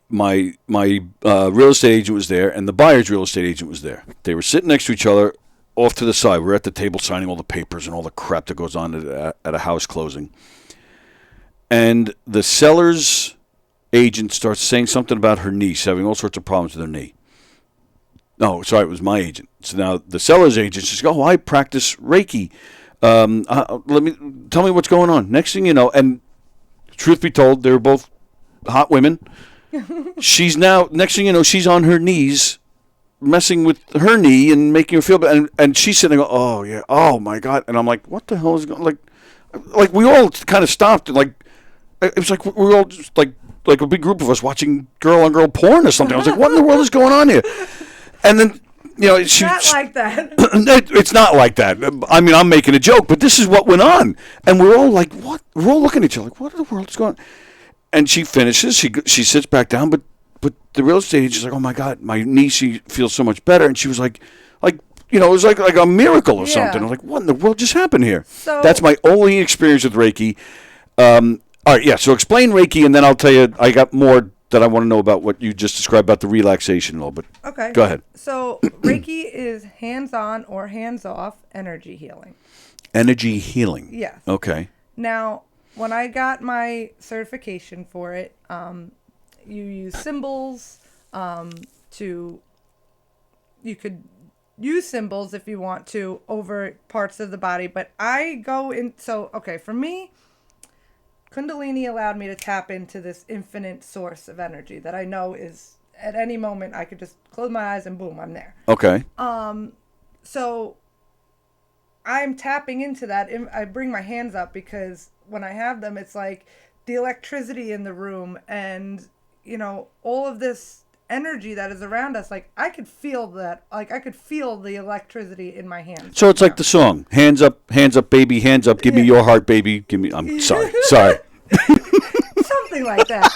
my real estate agent was there, and the buyer's real estate agent was there. They were sitting next to each other, off to the side. We're at the table signing all the papers and all the crap that goes on at a house closing. And the seller's agent starts saying something about her niece having all sorts of problems with her knee. No, sorry, it was my agent. So now the seller's agent says, "Oh, I practice Reiki. Tell me what's going on." Next thing you know, and truth be told, they were both hot women. Next thing you know, she's on her knees, messing with her knee and making her feel bad. And she's sitting there going, "Oh yeah, oh my God!" And I'm like, "What the hell is going?" Like we all kind of stopped. Like it was like we were all just like a big group of us watching girl on girl porn or something. I was like, "What in the world is going on here?" And then, It's not like that. It's not like that. I mean, I'm making a joke, but this is what went on. And we're all like, what? We're all looking at each other like, what in the world is going on? And she finishes. She sits back down, but the real estate agent's like, "Oh, my God, my niece, she feels so much better." And she was like, it was like a miracle or something. I was like, what in the world just happened here? So, that's my only experience with Reiki. All right, yeah, so explain Reiki, and then I'll tell you, I got more that I want to know about what you just described about the relaxation and all, but okay. Go ahead. So Reiki is hands-on or hands-off energy healing. Energy healing. Yes. Okay. Now, when I got my certification for it, you use symbols you could use symbols if you want to over parts of the body, but for me, Kundalini allowed me to tap into this infinite source of energy that I know is at any moment I could just close my eyes and boom, I'm there. Okay. So I'm tapping into that. I bring my hands up because when I have them, it's like the electricity in the room and, all of this energy that is around us. Like I could feel that. Like I could feel the electricity in my hands. So it's like the song, hands up, baby, hands up. Give me your heart, baby. I'm sorry. Something like that.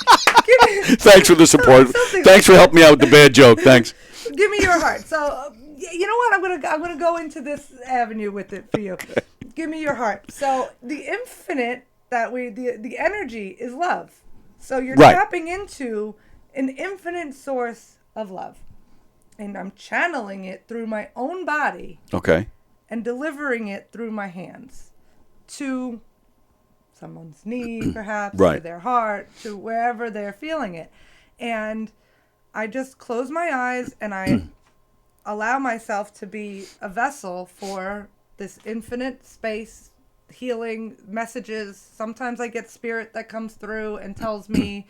Thanks for the support. Thanks for helping me out with the bad joke. Thanks. Give me your heart. So you know what? I'm gonna go into this avenue with it for you. Okay. Give me your heart. So the infinite the energy is love. So you're tapping into an infinite source of love, and I'm channeling it through my own body. Okay. And delivering it through my hands to someone's knee, perhaps, to their heart, to wherever they're feeling it. And I just close my eyes and I allow myself to be a vessel for this infinite space, healing messages. Sometimes I get spirit that comes through and tells me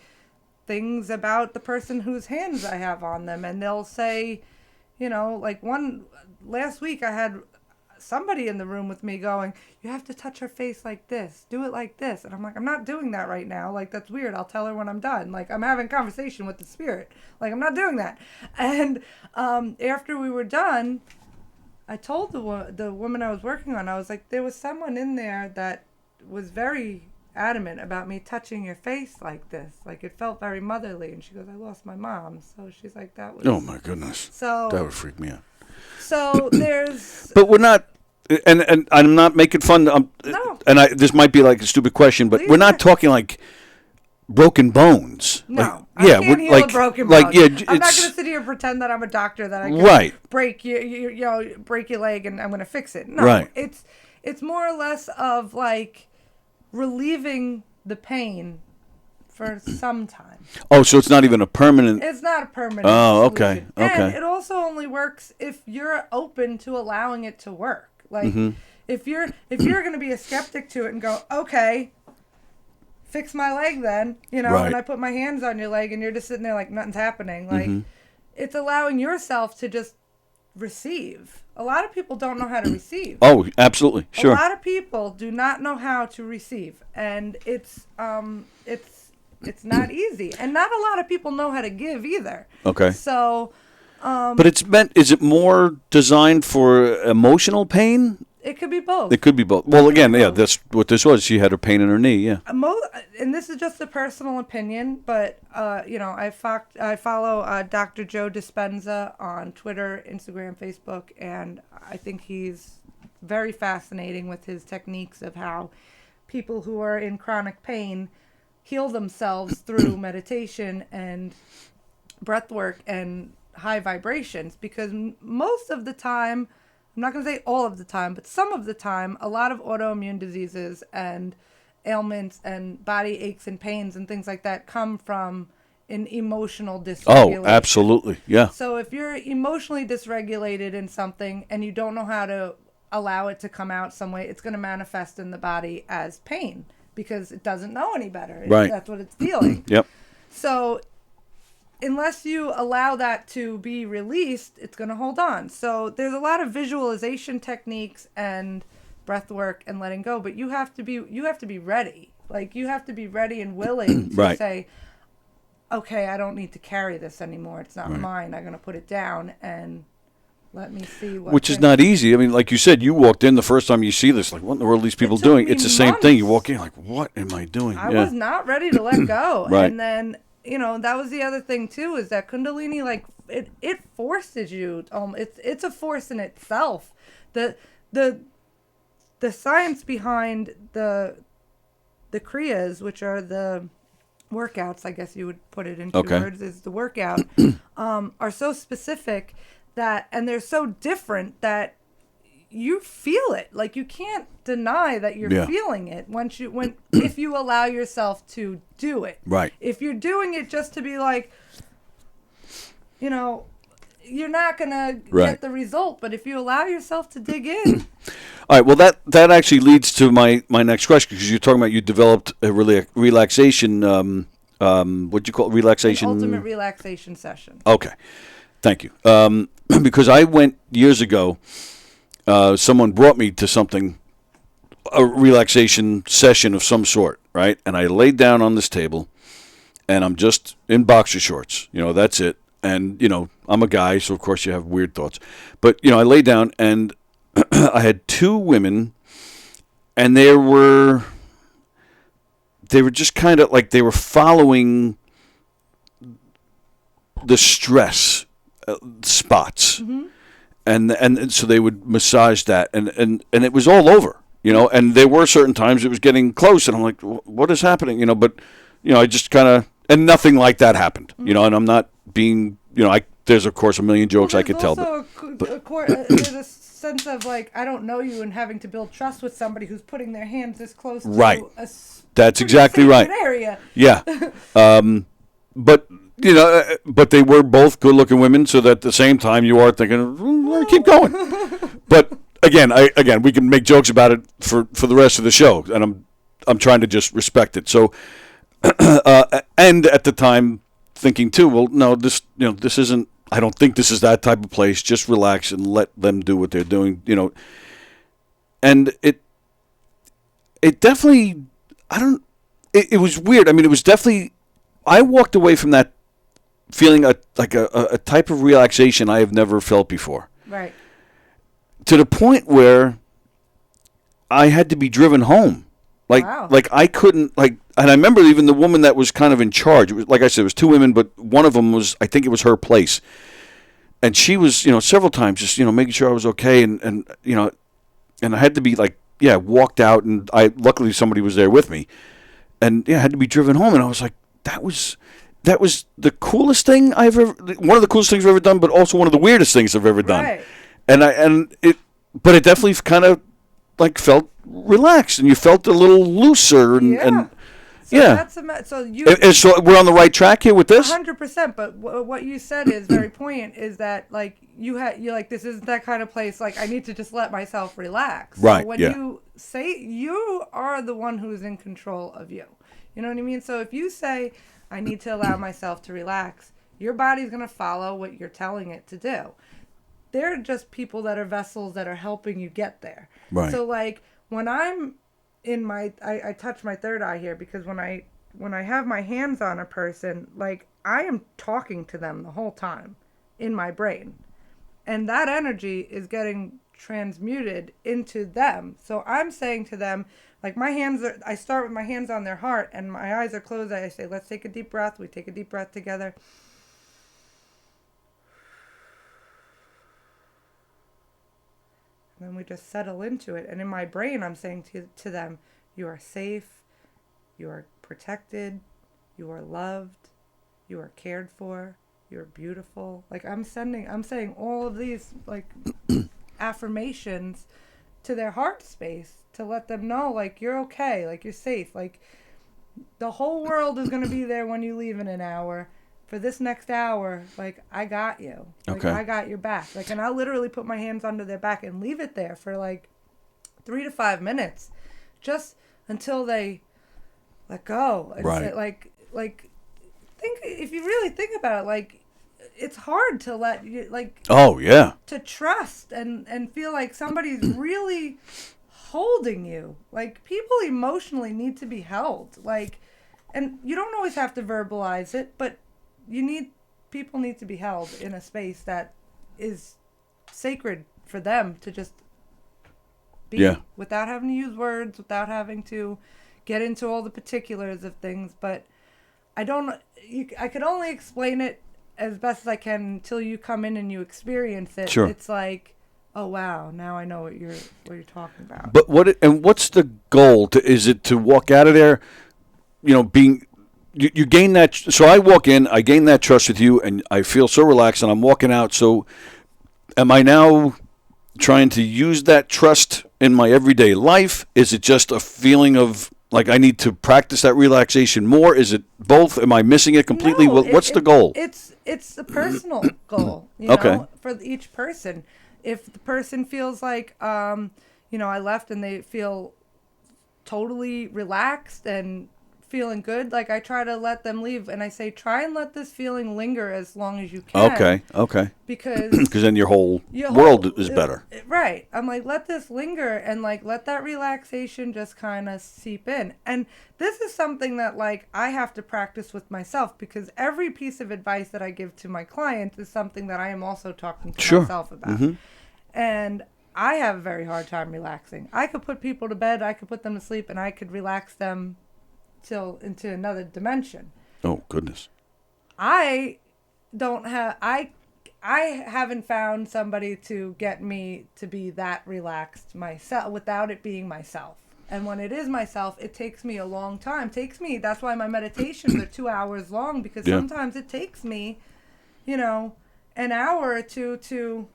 things about the person whose hands I have on them. And they'll say, last week I had somebody in the room with me going, "You have to touch her face like this, do it like this." And I'm like, "I'm not doing that right now. Like, that's weird. I'll tell her when I'm done." Like, I'm having a conversation with the spirit. Like, I'm not doing that. And after we were done, I told the woman I was working on, I was like, there was someone in there that was very adamant about me touching your face like this. Like, it felt very motherly. And she goes, "I lost my mom." So she's like, that was... Oh, my goodness. So that would freak me out. So there's... But we're not... And I'm not making fun. No. And this might be like a stupid question, but we're not talking like broken bones. No. I can't heal a broken bone. I'm not going to sit here and pretend that I'm a doctor that I can break break your leg and I'm going to fix it. No. Right. It's more or less of like relieving the pain for some time. Oh, so it's not even a permanent... It's not a permanent Oh, solution. okay. And it also only works if you're open to allowing it to work. Like, if you're going to be a skeptic to it and go, "Okay, fix my leg then," and I put my hands on your leg and you're just sitting there like nothing's happening. Like, it's allowing yourself to just receive. A lot of people don't know how to receive. Oh, absolutely. Sure. A lot of people do not know how to receive. And it's It's not easy. And not a lot of people know how to give either. Okay. So But is it more designed for emotional pain? it could be both. It could be both. Well, again, yeah, that's what this was. She had her pain in her knee, yeah. And this is just a personal opinion, but I follow Dr. Joe Dispenza on Twitter, Instagram, Facebook, and I think he's very fascinating with his techniques of how people who are in chronic pain heal themselves through meditation and breath work and high vibrations, because most of the time, I'm not going to say all of the time, but some of the time, a lot of autoimmune diseases and ailments and body aches and pains and things like that come from an emotional dysregulation. Oh, absolutely, yeah. So if you're emotionally dysregulated in something and you don't know how to allow it to come out some way, it's going to manifest in the body as pain because it doesn't know any better. Right. That's what it's feeling. Yep. So unless you allow that to be released, it's going to hold on. So there's a lot of visualization techniques and breath work and letting go, but you have to be ready. Like, you have to be ready and willing to Right. say, okay, I don't need to carry this anymore. It's not mine. I'm going to put it down and let me see what. Which is not easy. I mean, like you said, you walked in the first time you see this, like, what in the world are these people doing? It's the same thing. You walk in, like, what am I doing? I was not ready to let go. Right. And then, that was the other thing too, is that Kundalini, like, it forces you. It's a force in itself. The science behind the kriyas, which are the workouts, I guess you would put it in two words, is the workout, are so specific and they're so different that you feel it. Like, you can't deny that you're feeling it if you allow yourself to do it. Right. If you're doing it just to be like, you're not gonna get the result. But if you allow yourself to dig in. All right. Well, that actually leads to my next question, because you're talking about you developed a relaxation. What'd you call it? Relaxation? Ultimate relaxation session. Okay. Thank you. Because I went years ago. Someone brought me to something, a relaxation session of some sort, right? And I laid down on this table, and I'm just in boxer shorts. That's it. And, I'm a guy, so of course you have weird thoughts. But, I laid down, and I had two women, and they were just kind of like they were following the stress spots. Mm-hmm. And so they would massage that, and it was all over, and there were certain times it was getting close, and I'm like, what is happening, but, I just kind of, and nothing like that happened, and I'm not being, there's of course a million jokes I could tell. There's a sense of, like, I don't know you, and having to build trust with somebody who's putting their hands this close to a That's exactly right. Area. Yeah. But they were both good-looking women, so that at the same time you are thinking, keep going. But again, we can make jokes about it for the rest of the show, and I'm trying to just respect it. So, and at the time thinking too, well, no, this isn't. I don't think this is that type of place. Just relax and let them do what they're doing. And it definitely. It was weird. I mean, it was definitely. I walked away from that feeling a type of relaxation I have never felt before. Right. To the point where I had to be driven home. Like I couldn't, and I remember even the woman that was kind of in charge. It was, like I said, it was two women, but one of them was, I think it was her place. And she was, several times just, making sure I was okay. And I had to be walked out, and luckily somebody was there with me. And I had to be driven home, and I was like, that was the coolest thing one of the coolest things I've ever done, but also one of the weirdest things I've ever done. Right. But it definitely kind of felt relaxed, and you felt a little looser, and so we're on the right track here with this. 100%. But what you said is very poignant. Is that you're like, this isn't that kind of place. Like, I need to just let myself relax. Right. So when you say, you are the one who's in control of you. You know what I mean? So if you say, I need to allow myself to relax, your body's going to follow what you're telling it to do. They're just people that are vessels that are helping you get there. Right. So, like, when I'm in I touch my third eye here, because when I when I have my hands on a person, like I am talking to them the whole time in my brain. And that energy is getting transmuted into them. So I'm saying to them, like I start with my hands on their heart and my eyes are closed. I say, let's take a deep breath. We take a deep breath together. And then we just settle into it. And in my brain, I'm saying to them, you are safe. You are protected. You are loved. You are cared for. You're beautiful. Like I'm saying all of these like affirmations to their heart space to let them know like you're okay, like you're safe, like the whole world is going to be there when you leave in an hour. For this next hour, like I got you. Like, okay. I got your back. Like, and I'll literally put my hands under their back and leave it there for like 3 to 5 minutes, just until they let go. And right. say, like think if you really think about it, like it's hard to let you like. Oh yeah. To trust and feel like somebody's really holding you. Like people emotionally need to be held. Like, and you don't always have to verbalize it, but people need to be held in a space that is sacred for them to just be without having to use words, without having to get into all the particulars of things. But I could only explain it as best as I can until you come in and you experience it. Sure. It's like, oh wow, now I know what you're talking about. But what's the goal? Is it to walk out of there, being you gain that? So I walk in, I gain that trust with you, and I feel so relaxed, and I'm walking out. So am I now trying to use that trust in my everyday life? Is it just a feeling of like I need to practice that relaxation more? Is it both? Am I missing it completely? No, What's the goal? It's the personal goal, Okay. for each person. If the person feels like, I left and they feel totally relaxed and feeling good, like I try to let them leave and I say, try and let this feeling linger as long as you can. Okay. Because then your whole world is better. Right. I'm like, let this linger and like let that relaxation just kind of seep in. And this is something that like I have to practice with myself because every piece of advice that I give to my clients is something that I am also talking to myself about. Mm-hmm. And I have a very hard time relaxing. I could put people to bed, I could put them to sleep, and I could relax them till into another dimension. Oh goodness. I haven't found somebody to get me to be that relaxed myself without it being myself. And when it is myself, it takes me a long time. That's why my meditations are 2 hours long, because sometimes it takes me, an hour or two to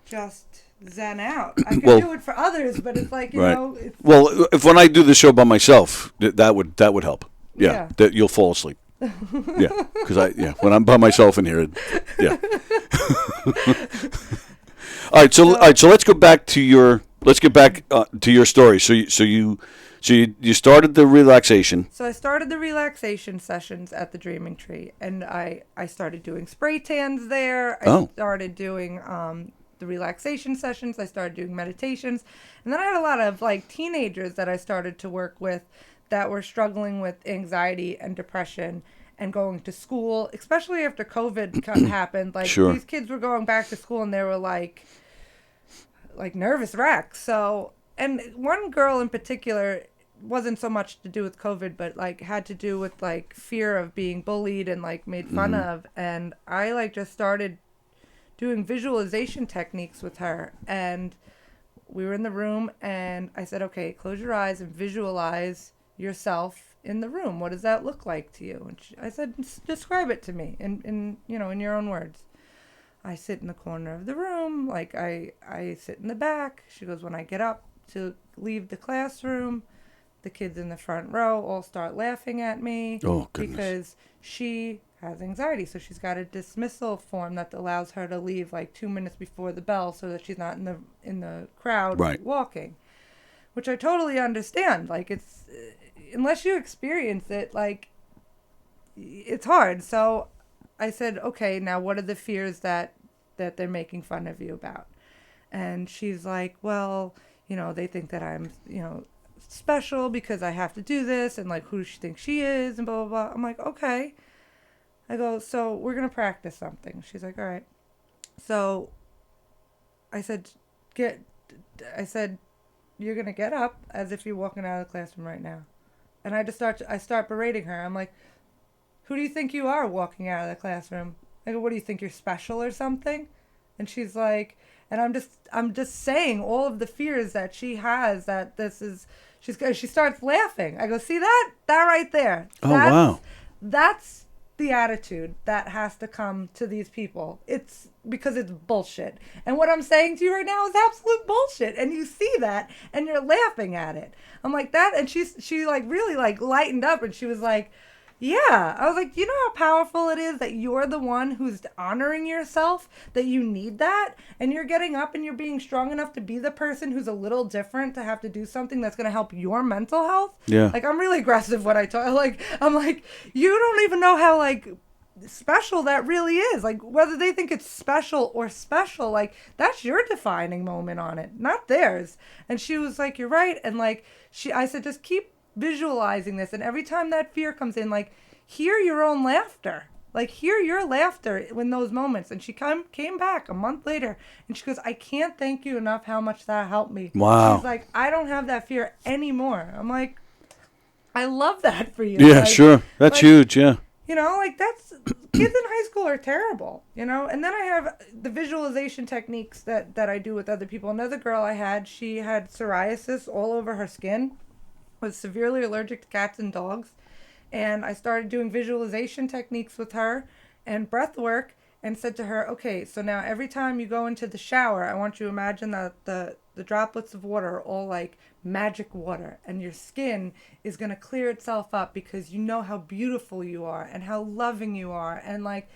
just zen out. I can do it for others, but it's like, it's... Well, when I do the show by myself, that would help. Yeah. That you'll fall asleep. Because when I'm by myself in here, All right, so let's go back to your story. So you started the relaxation. So I started the relaxation sessions at the Dreaming Tree, and I started doing spray tans there. I started doing the relaxation sessions. I started doing meditations, and then I had a lot of like teenagers that I started to work with that were struggling with anxiety and depression and going to school, especially after COVID happened. Like these kids were going back to school and they were like nervous wrecks. So, and one girl in particular wasn't so much to do with COVID, but like had to do with like fear of being bullied and like made fun of. And I like just started doing visualization techniques with her, and we were in the room and I said, okay, close your eyes and visualize yourself in the room. What does that look like to you? And I said, describe it to me in your own words. I sit in the corner of the room, like I sit in the back. She goes, when I get up to leave the classroom, the kids in the front row all start laughing at me. Oh, goodness. Because she has anxiety, so she's got a dismissal form that allows her to leave like 2 minutes before the bell so that she's not in the crowd walking, which I totally understand. Like it's unless you experience it, like it's hard. So I said, okay, now what are the fears that they're making fun of you about? And she's like, well, they think that I'm, special because I have to do this, and like, who does she think she is, and blah, blah, blah. I'm like, okay. I go, so we're going to practice something. She's like, all right. So I said, you're going to get up as if you're walking out of the classroom right now. And I start berating her. I'm like, who do you think you are walking out of the classroom? I go, what do you think, you're special or something? And she's like, and I'm just saying all of the fears that she has, that she starts laughing. I go, see that right there. Wow. That's the attitude that has to come to these people. It's because it's bullshit. And what I'm saying to you right now is absolute bullshit. And you see that and you're laughing at it. I'm like that. And she like really like lightened up, and she was like, yeah. I was like, you know how powerful it is that you're the one who's honoring yourself, that you need that, and you're getting up and you're being strong enough to be the person who's a little different, to have to do something that's going to help your mental health. Yeah. Like, I'm really aggressive when I talk. Like, I'm like, you don't even know how like special that really is. Like, whether they think it's special or special, like, that's your defining moment on it, not theirs. And she was like, you're right. And like, I said, just keep visualizing this, and every time that fear comes in, like, hear your own laughter, like, hear your laughter in those moments. And she came back a month later, and she goes, I can't thank you enough how much that helped me. Wow. She's like, I don't have that fear anymore. I'm like, I love that for you. Yeah, like, sure, that's huge. Yeah, you know, like, that's, kids in high school are terrible, you know. And then I have the visualization techniques that I do with other people. Another girl I had, she had psoriasis all over her skin, was severely allergic to cats and dogs, and I started doing visualization techniques with her and breath work, and said to her, okay, so now every time you go into the shower, I want you to imagine that the droplets of water are all like magic water, and your skin is going to clear itself up because you know how beautiful you are and how loving you are, and like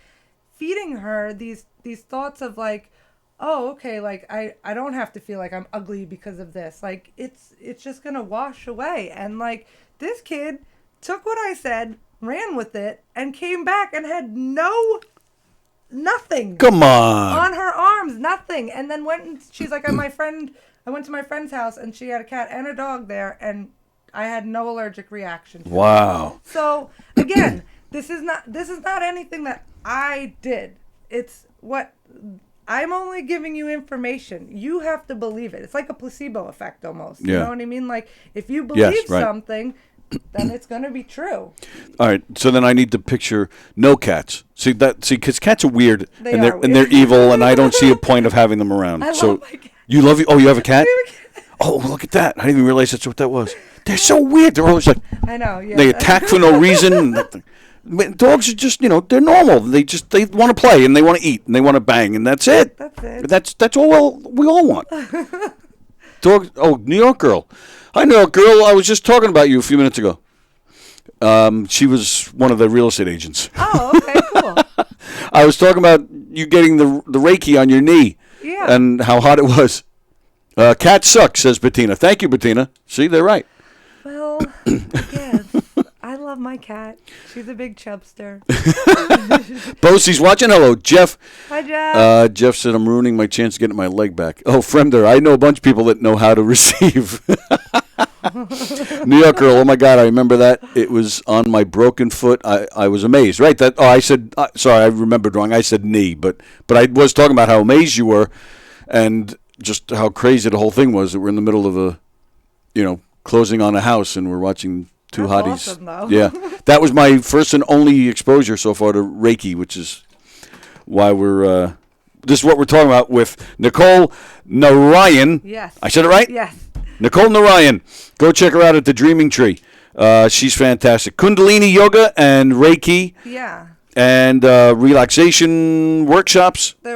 feeding her these thoughts of like, oh, okay, like, I don't have to feel like I'm ugly because of this. Like, it's just going to wash away. And, like, this kid took what I said, ran with it, and came back and had nothing. Come on her arms, nothing. And then she's like, I went to my friend's house, and she had a cat and a dog there, and I had no allergic reaction to it. Wow. So, again, this is not anything that I did. It's what... I'm only giving you information. You have to believe it. It's like a placebo effect almost. You know what I mean? Like, if you believe something, then it's going to be true. All right. So then I need to picture no cats. See, because cats are weird, and they're evil, and I don't see a point of having them around. I love my cat. You have a cat? Oh, look at that. I didn't even realize that's what that was. They're so weird. They're always like, I know, yeah. They attack for no reason. Dogs are just, they're normal. They want to play, and they want to eat, and they want to bang, and that's it. That's it. That's all we all want. Dog. Oh, New York girl. Hi, New York girl. I was just talking about you a few minutes ago. She was one of the real estate agents. Oh, okay, cool. I was talking about you getting the Reiki on your knee. Yeah. And how hot it was. Cat sucks, says Bettina. Thank you, Bettina. See, they're right. Well, yes. I love my cat. She's a big chubster. Bosie's watching. Hello, Jeff. Hi, Jeff. Jeff said, I'm ruining my chance of getting my leg back. Oh, Fremder, I know a bunch of people that know how to receive. New York girl, oh my God, I remember that. It was on my broken foot. I was amazed. Right, I said, sorry, I remembered wrong. I said knee, but I was talking about how amazed you were and just how crazy the whole thing was. That we're in the middle of closing on a house, and we're watching two That's hotties. awesome, though. Yeah, that was my first and only exposure so far to Reiki, which is why we're. This is what we're talking about with Nicole Narayan. Yes. I said it right? Yes. Nicole Narayan. Go check her out at the Dreaming Tree. She's fantastic. Kundalini yoga and Reiki. Yeah. And relaxation workshops. The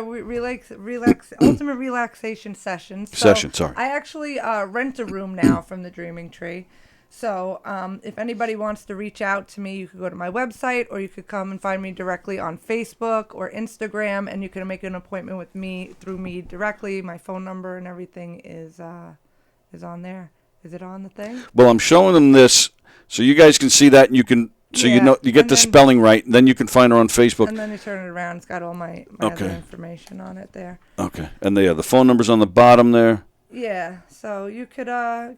ultimate relaxation sessions. Sorry. I actually rent a room now from the Dreaming Tree. So if anybody wants to reach out to me, you could go to my website, or you could come and find me directly on Facebook or Instagram, and you can make an appointment with me through me directly. My phone number and everything is on there. Is it on the thing? Well, I'm showing them this so you guys can see that, and you can you get the spelling right. Then you can find her on Facebook. And then you turn it around. It's got all my other information on it there. Okay. And the phone number's on the bottom there. Yeah, so you could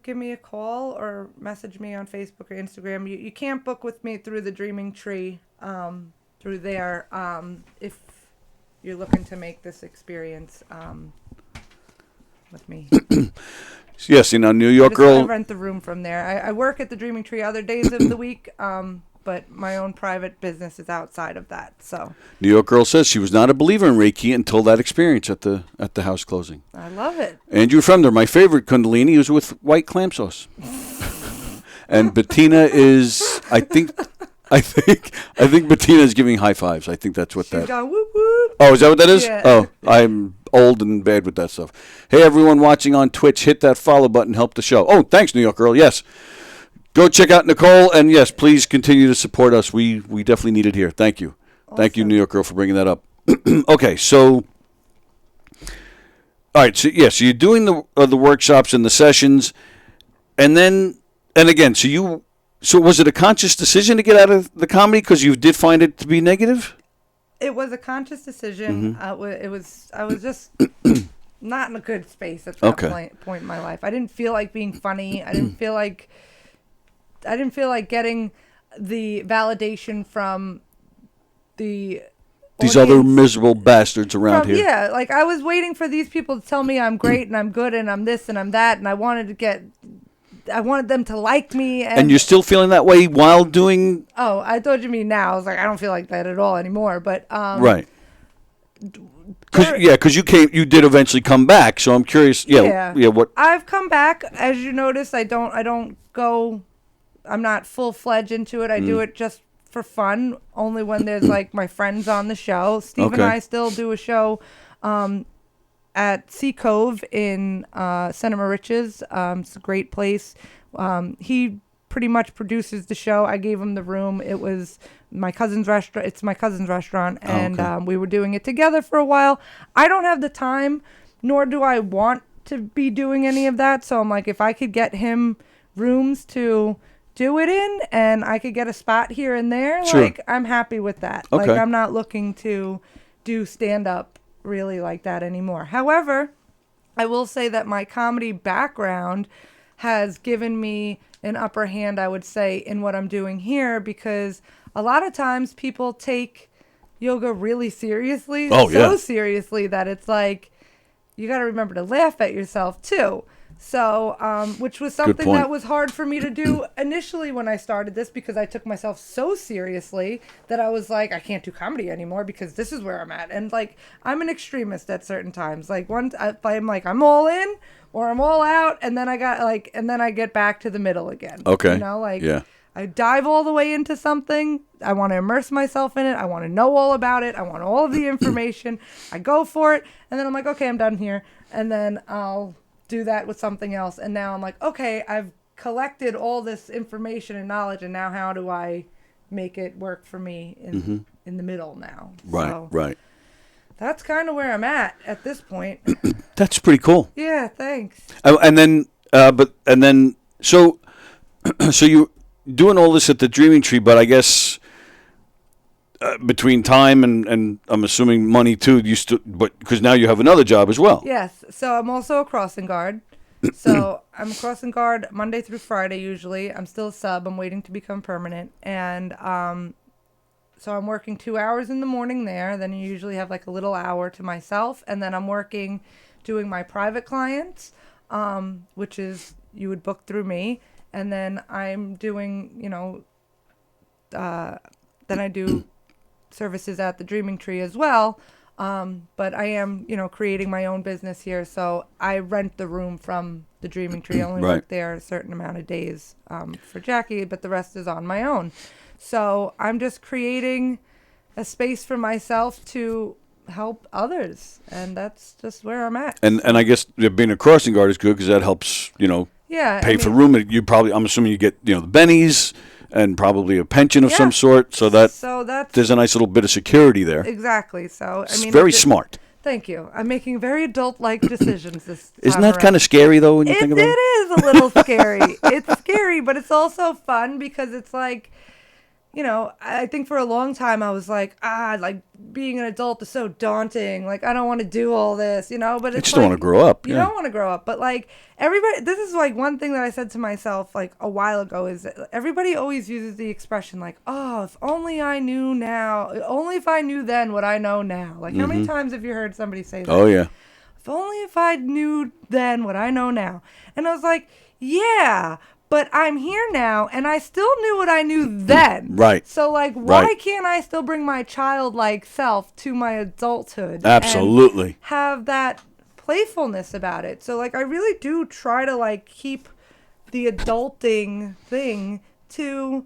give me a call or message me on Facebook or Instagram. You can't book with me through the Dreaming Tree through there if you're looking to make this experience with me. Yes, New York I girl. rent the room from there. I work at the Dreaming Tree other days of the week, but my own private business is outside of that. So New York girl says she was not a believer in Reiki until that experience at the house closing. I love it. Andrew from there, my favorite Kundalini is with white clam sauce. And Bettina is, I think Bettina is giving high fives. I think that's what She's gone whoop whoop. Oh, is that what that is? Yeah. Oh, I'm old and bad with that stuff. Hey, everyone watching on Twitch, hit that follow button, help the show. Oh, thanks, New York girl. Yes. Go check out Nicole, and yes, please continue to support us. We definitely need it here. Thank you. Awesome. Thank you, New York girl, for bringing that up. Okay, so, all right, so you're doing the workshops and the sessions, and again, so was it a conscious decision to get out of the comedy because you did find it to be negative? It was a conscious decision. Mm-hmm. I was just not in a good space at that point in my life. I didn't feel like being funny. I didn't feel like getting the validation from these other miserable bastards around here. Yeah, like I was waiting for these people to tell me I'm great and I'm good and I'm this and I'm that, and I wanted them to like me. And you're still feeling that way while doing... Oh, I thought you mean now. I was like, I don't feel like that at all anymore. But right. Because you did eventually come back, so I'm curious. Yeah. What? I've come back, as you notice. I don't go. I'm not full-fledged into it. I do it just for fun, only when there's like my friends on the show. Steve and I still do a show at Sea Cove in Cinema Riches. It's a great place. He pretty much produces the show. I gave him the room. It was my cousin's restaurant. It's my cousin's restaurant, and we were doing it together for a while. I don't have the time, nor do I want to be doing any of that. So I'm like, if I could get him rooms to do it in, and I could get a spot here and there, like I'm happy with that. Okay. Like I'm not looking to do stand up really like that anymore. However, I will say that my comedy background has given me an upper hand, I would say, in what I'm doing here, because a lot of times people take yoga really seriously, seriously that it's like you got to remember to laugh at yourself too. So, which was something that was hard for me to do initially when I started this, because I took myself so seriously that I was like, I can't do comedy anymore because this is where I'm at. And like, I'm an extremist at certain times. Like I'm like, I'm all in or I'm all out. And then I get back to the middle again. Okay. I dive all the way into something. I want to immerse myself in it. I want to know all about it. I want all of the information. I go for it. And then I'm like, okay, I'm done here. And then I'll do that with something else. And now I'm like, okay, I've collected all this information and knowledge, and now how do I make it work for me in the middle now? Right. That's kind of where I'm at this point. That's pretty cool. Yeah, thanks. So you doing all this at the Dreaming Tree, but I guess between time and I'm assuming money too, but because now you have another job as well. Yes. So I'm also a crossing guard. So I'm a crossing guard Monday through Friday usually. I'm still a sub. I'm waiting to become permanent. And so I'm working 2 hours in the morning there. Then you usually have like a little hour to myself. And then I'm working doing my private clients, which is you would book through me. And then I'm doing, then I do services at the Dreaming Tree as well. But I am, creating my own business here. So I rent the room from the Dreaming Tree. I only work there a certain amount of days for Jackie, but the rest is on my own. So I'm just creating a space for myself to help others. And that's just where I'm at. And I guess being a crossing guard is good because that helps, pay for room. I'm assuming you get, the bennies and probably a pension of some sort. So that's there's a nice little bit of security there. Exactly. So, it's very smart. Thank you. I'm making very adult-like decisions this Isn't time that around. kind of scary, though, when you think about it? It is a little scary. It's scary, but it's also fun because it's like, I think for a long time I was like, being an adult is so daunting. Like, I don't want to do all this, but I it's just don't want to grow up. You don't want to grow up. But like everybody, this is like one thing that I said to myself like a while ago is that everybody always uses the expression like, oh, if only I knew now, only if I knew then what I know now. Like how many times have you heard somebody say that? Oh, yeah. If I knew then what I know now. And I was like, yeah, but I'm here now, and I still knew what I knew then. Right. So, like, why can't I still bring my childlike self to my adulthood? Absolutely. And have that playfulness about it. So, like, I really do try to, like, keep the adulting thing to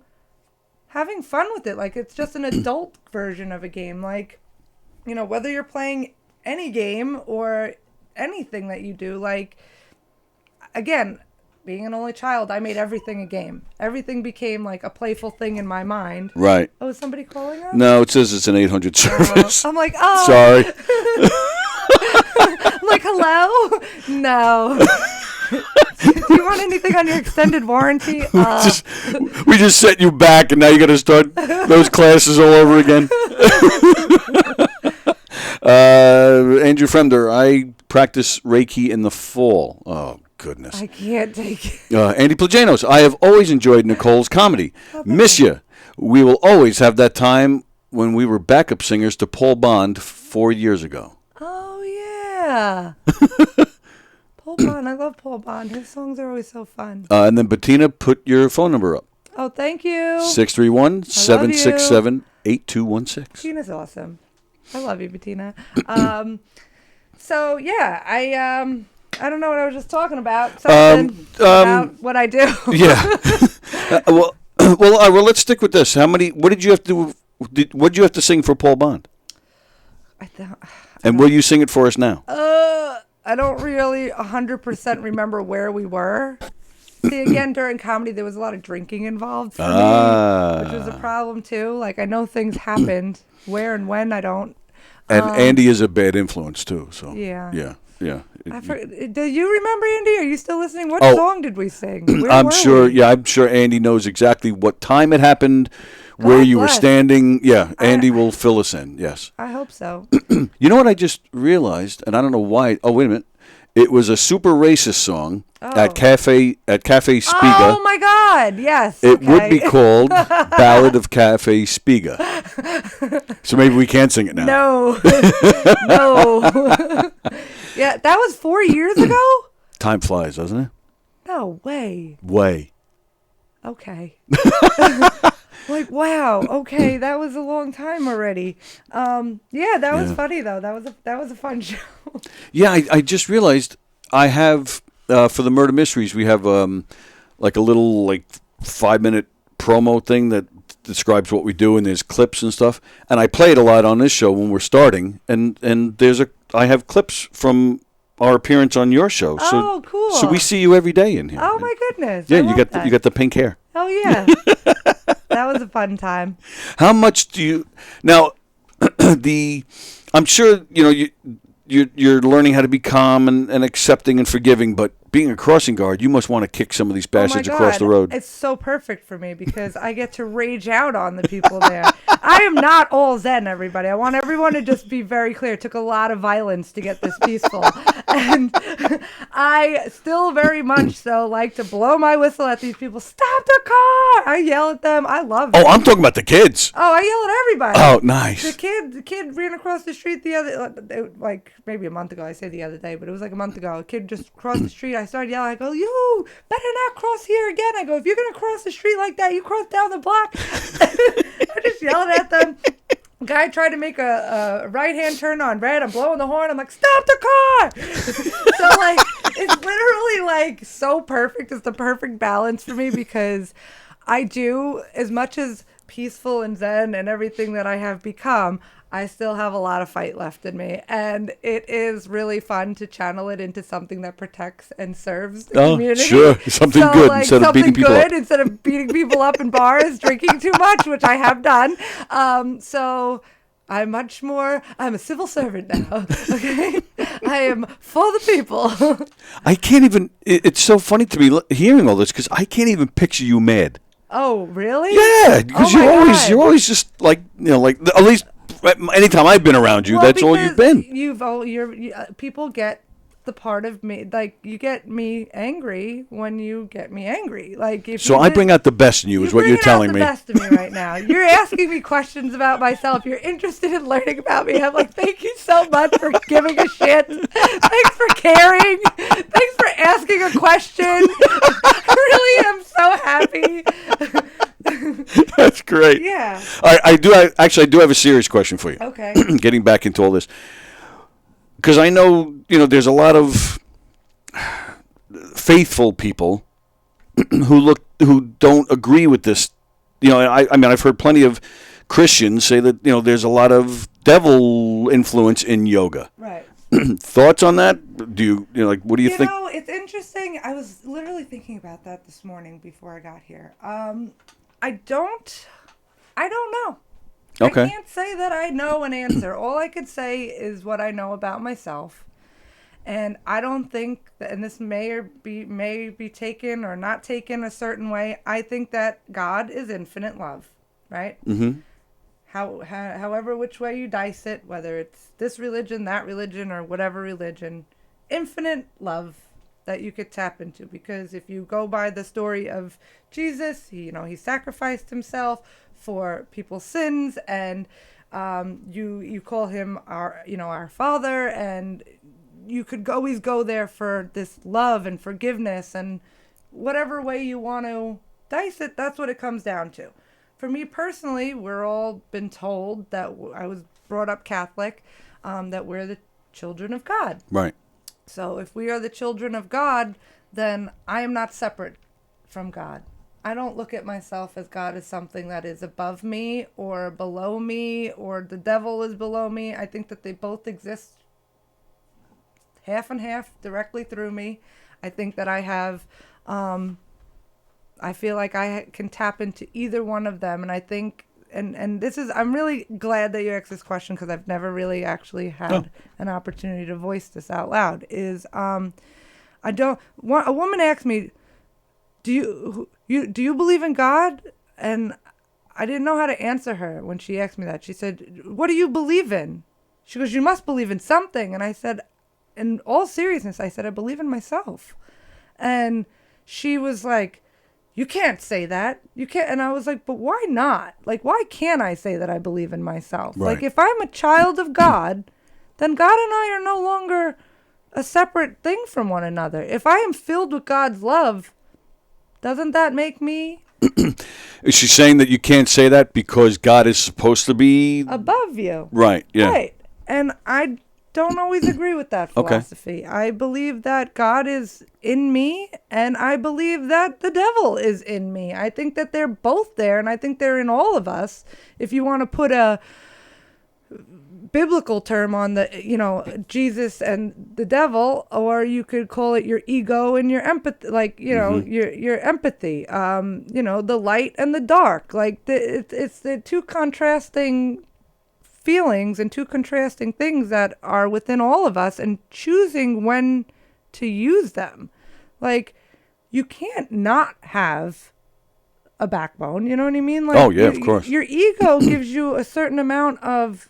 having fun with it. Like, it's just an adult version of a game. Like, whether you're playing any game or anything that you do, like, again, being an only child, I made everything a game. Everything became like a playful thing in my mind. Right. Oh, is somebody calling us? No, it says it's an 800 service. I'm like, Sorry. I'm like, hello? No. Do you want anything on your extended warranty? We just set you back, and now you got to start those classes all over again. Andrew Fremder, I practice Reiki in the fall. Oh, goodness. I can't take it. Andy Plajanos, I have always enjoyed Nicole's comedy. Miss you. We will always have that time when we were backup singers to Paul Bond 4 years ago. Oh, yeah. Paul Bond. I love Paul Bond. His songs are always so fun. And then Bettina, put your phone number up. Oh, thank you. 631-767-8216. Bettina's awesome. I love you, Bettina. So, yeah, I don't know what I was just talking about. Something about what I do. Yeah. Well, let's stick with this. What did you have to do? What did you have to sing for Paul Bond? And will you sing it for us now? I don't really 100% remember where we were. See, again, during comedy, there was a lot of drinking involved for me, which was a problem, too. Like, I know things happened. Where and when, I don't. And Andy is a bad influence, too. So Yeah. Yeah. Do you remember, Andy? Are you still listening? What song did we sing? I'm sure Andy knows exactly what time it happened, where you were standing. Yeah, Andy will fill us in. Yes. I hope so. You know what I just realized, and I don't know why. Oh, wait a minute. It was a super racist song at Cafe Spiga. Oh my God! Yes. It would be called Ballad of Cafe Spiga. So maybe we can't sing it now. No. No. Yeah, that was 4 years ago? Time flies, doesn't it? No way. Okay. Like, wow. Okay, that was a long time already. Yeah, that was funny though. That was a fun show. Yeah, I just realized I have for the Murder Mysteries we have like a little 5-minute promo thing that describes what we do, and there's clips and stuff, and I play it a lot on this show when we're starting, and I have clips from our appearance on your show. Oh, cool. So we see you every day in here. Oh my goodness. Yeah, you got the pink hair. Oh yeah. That was a fun time. How much do you now? I'm sure you're learning how to be calm and accepting and forgiving, but being a crossing guard, you must want to kick some of these bastards across the road. It's so perfect for me because I get to rage out on the people there. I am not all zen, everybody. I want everyone to just be very clear. It took a lot of violence to get this peaceful. And I still very much so like to blow my whistle at these people. Stop the car! I yell at them. I love it. Oh, I'm talking about the kids. Oh, I yell at everybody. Oh, nice. The kid ran across the street maybe a month ago. I say the other day, but it was like a month ago. A kid just crossed the street. I started yelling. I go, you better not cross here again. I go, if you're going to cross the street like that, you cross down the block. I just yelled at them. Guy tried to make a right-hand turn on red. I'm blowing the horn. I'm like, stop the car! So, it's literally, so perfect. It's the perfect balance for me because I do, as much as peaceful and zen and everything that I have become, I still have a lot of fight left in me, and it is really fun to channel it into something that protects and serves the community. Sure, something good instead of beating people up. Instead of beating people up in bars, drinking too much, which I have done. So I'm a civil servant now. Okay, I am for the people. I can't even. It's so funny to me hearing all this because I can't even picture you mad. Oh, really? Yeah, because Oh my God. you're always just like, like at least anytime I've been around you, Well, that's all you've because been. People get the part of me, like, you get me angry when you get me angry. Like, if So you I bring out the best in you, is what you're telling me. You're bringing out the best of me right now. You're asking me questions about myself. You're interested in learning about me. I'm like, thank you so much for giving a shit. Thanks for caring. Thanks for asking a question. I really am so happy. That's great. Yeah. I do have a serious question for you. Okay. Getting back into all this, because I know there's a lot of faithful people who don't agree with this. I mean, I've heard plenty of Christians say that there's a lot of devil influence in yoga. Right. Thoughts on that? Do you like? What do you think? It's interesting. I was literally thinking about that this morning before I got here. I don't know. Okay. I can't say that I know an answer. All I could say is what I know about myself. And I don't think that, and this may be taken or not taken a certain way. I think that God is infinite love, right? Mm-hmm. However, which way you dice it, whether it's this religion, that religion, or whatever religion, infinite love that you could tap into. Because if you go by the story of Jesus, he sacrificed himself for people's sins, and you call him our Father, and you could always go there for this love and forgiveness, and whatever way you want to dice it, that's what it comes down to. For me personally, we're all been told that I was brought up Catholic, that we're the children of God. Right. So if we are the children of God, then I am not separate from God. I don't look at myself as God as something that is above me or below me, or the devil is below me. I think that they both exist half and half directly through me. I think that I have, I feel like I can tap into either one of them. And I think, and this is, I'm really glad that you asked this question, because I've never really actually had an opportunity to voice this out loud, is, a woman asked me, do you believe in God? And I didn't know how to answer her when she asked me that. She said, what do you believe in? She goes, you must believe in something. And I said, in all seriousness, I said, I believe in myself. And she was like, you can't say that. You can't. And I was like, but why not? Like, why can't I say that I believe in myself? Right. Like, if I'm a child of God, then God and I are no longer a separate thing from one another. If I am filled with God's love, doesn't that make me Is she saying that you can't say that because God is supposed to be above you? Right. Yeah. Right. And I don't always agree with that philosophy. Okay. I believe that God is in me, and I believe that the devil is in me. I think that they're both there, and I think they're in all of us. If you want to put a biblical term on the, Jesus and the devil, or you could call it your ego and your empathy, like, your empathy, the light and the dark. Like, it's the two contrasting feelings and two contrasting things that are within all of us, and choosing when to use them. Like, you can't not have a backbone, you know what I mean? Like, oh yeah, of course. Your ego gives you a certain amount of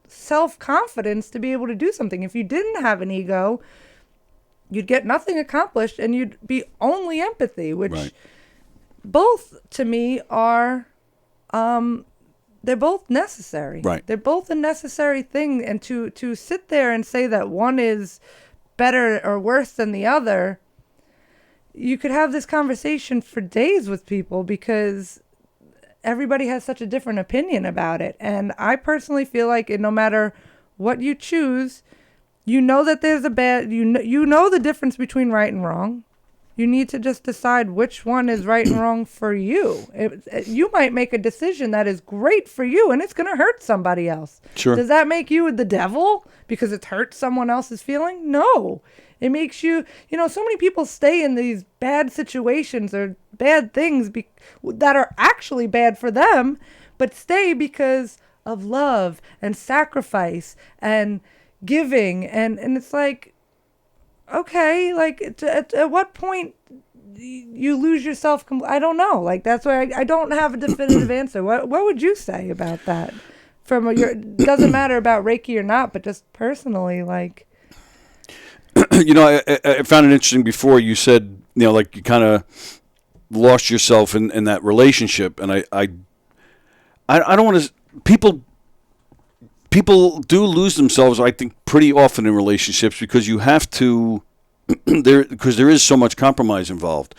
self-confidence to be able to do something. If you didn't have an ego, you'd get nothing accomplished, and you'd be only empathy, which both to me are they're both necessary. Right. They're both a necessary thing, and to sit there and say that one is better or worse than the other, you could have this conversation for days with people, because everybody has such a different opinion about it. And I personally feel like no matter what you choose, you know that there's a bad, you know the difference between right and wrong. You need to just decide which one is right and wrong for you. You might make a decision that is great for you, and it's going to hurt somebody else. Sure. Does that make you the devil because it hurts someone else's feeling? No. It makes you, so many people stay in these bad situations or bad things that are actually bad for them, but stay because of love and sacrifice and giving. And it's like, okay, like at what point you lose yourself. I don't know. Like, that's why I don't have a definitive answer. What would you say about that? Doesn't matter about Reiki or not, but just personally, like. I found it interesting before you said, like you kind of lost yourself in that relationship, and I don't want to. People do lose themselves, I think, pretty often in relationships because you have to. Because there is so much compromise involved,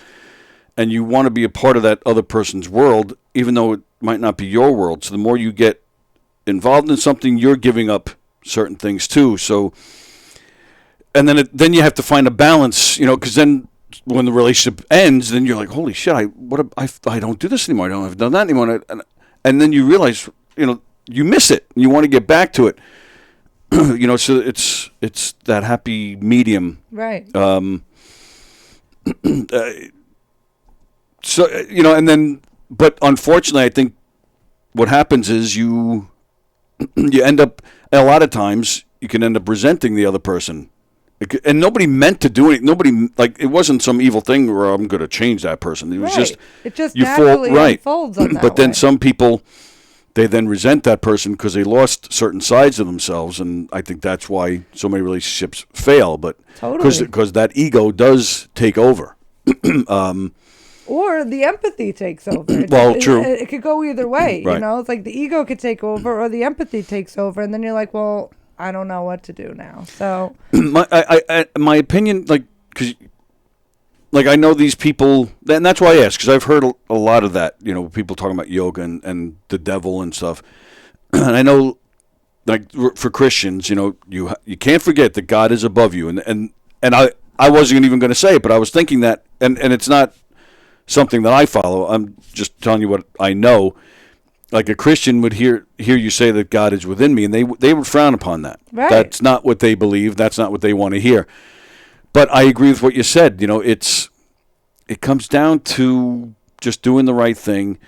and you want to be a part of that other person's world, even though it might not be your world. So the more you get involved in something, you're giving up certain things too. So, and then you have to find a balance, because then when the relationship ends, then you're like, holy shit, I don't do this anymore. I don't have done that anymore. And then you realize, you miss it. And you want to get back to it. So it's that happy medium. Right. But unfortunately, I think what happens is you end up, a lot of times, you can end up resenting the other person. And nobody meant to do it. It wasn't some evil thing where I'm going to change that person. It was it just naturally unfolds on that But then way. some people, they then resent that person because they lost certain sides of themselves. And I think that's why so many relationships fail. But Totally. because that ego does take over. Or the empathy takes over. True. It could go either way. Right. It's like the ego could take over or the empathy takes over. And then you're like, well, I don't know what to do now. So my opinion, because I know these people, and that's why I ask, because I've heard a lot of that, people talking about yoga and the devil and stuff. And I know, for Christians, you can't forget that God is above you. And I wasn't even going to say it, but I was thinking that, and it's not something that I follow. I'm just telling you what I know. Like a Christian would hear you say that God is within me, and they would frown upon that. Right. That's not what they believe. That's not what they want to hear. But I agree with what you said. It comes down to just doing the right thing,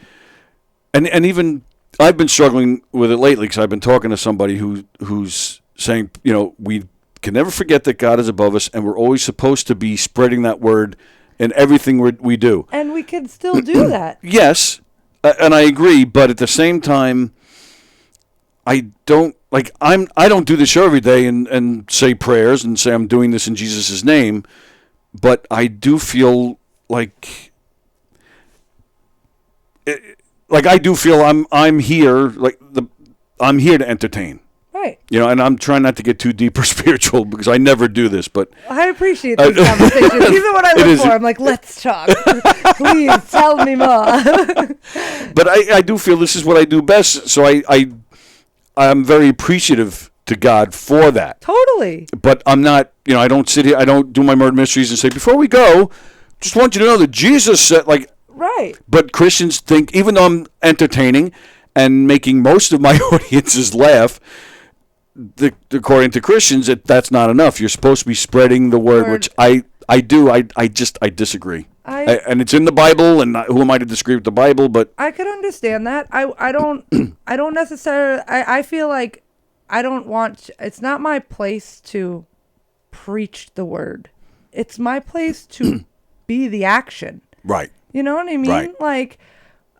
and even I've been struggling with it lately because I've been talking to somebody who's saying, we can never forget that God is above us, and we're always supposed to be spreading that word in everything we do. and we could still do that. Yes, and I agree, but at the same time, I don't do the show every day and say prayers and say I'm doing this in Jesus' name, but I do feel like I do feel I'm here I'm here to entertain. Right. And I'm trying not to get too deep or spiritual because I never do this, but I appreciate these conversations. These are what I look for. I'm like, let's talk. Please tell me more. But I do feel this is what I do best, so I'm very appreciative to God for that. Totally. But I'm not, I don't sit here, I don't do my murder mysteries and say, before we go, just want you to know that Jesus said, Right. But Christians think, even though I'm entertaining and making most of my audiences laugh, according to Christians, that's not enough. You're supposed to be spreading the word. Which I do. I disagree. And it's in the Bible, and who am I to disagree with the Bible? But I could understand that. I don't I don't necessarily. I feel like I don't want. It's not my place to preach the word. It's my place to be the action. Right. You know what I mean? Right. Like,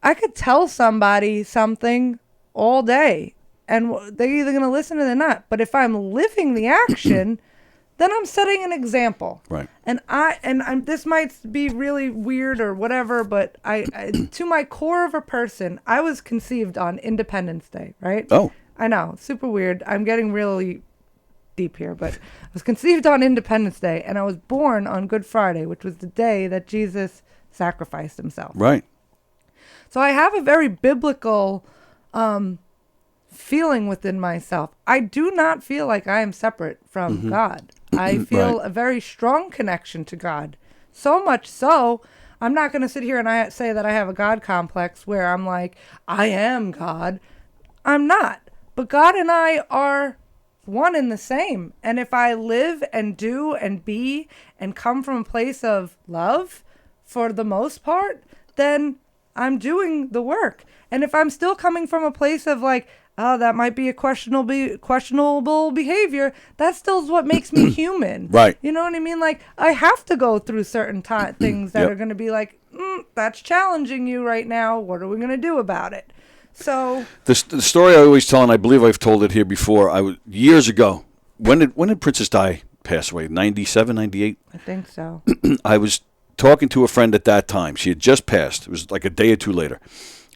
I could tell somebody something all day, and they're either going to listen or they're not. But if I'm living the action, then I'm setting an example. Right. And I'm this might be really weird or whatever, but I to my core of a person, I was conceived on Independence Day, right? Oh. I know, super weird. I'm getting really deep here, but I was conceived on Independence Day, and I was born on Good Friday, which was the day that Jesus sacrificed himself. Right. So I have a very biblical feeling within myself. I do not feel like I am separate from God. I feel a very strong connection to God. So much so, I'm not going to sit here and say that I have a God complex where I'm like, I am God. I'm not. But God and I are one and the same. And if I live and do and be and come from a place of love for the most part, then I'm doing the work. And if I'm still coming from a place of like, oh, that might be a questionable behavior. That still is what makes me human. Right. You know what I mean? Like, I have to go through certain things that Yep. are going to be like, that's challenging you right now. What are we going to do about it? So The story I always tell, and I believe I've told it here before, years ago, when did Princess Di pass away? 97, 98? I think so. I was talking to a friend at that time. She had just passed. It was like a day or two later.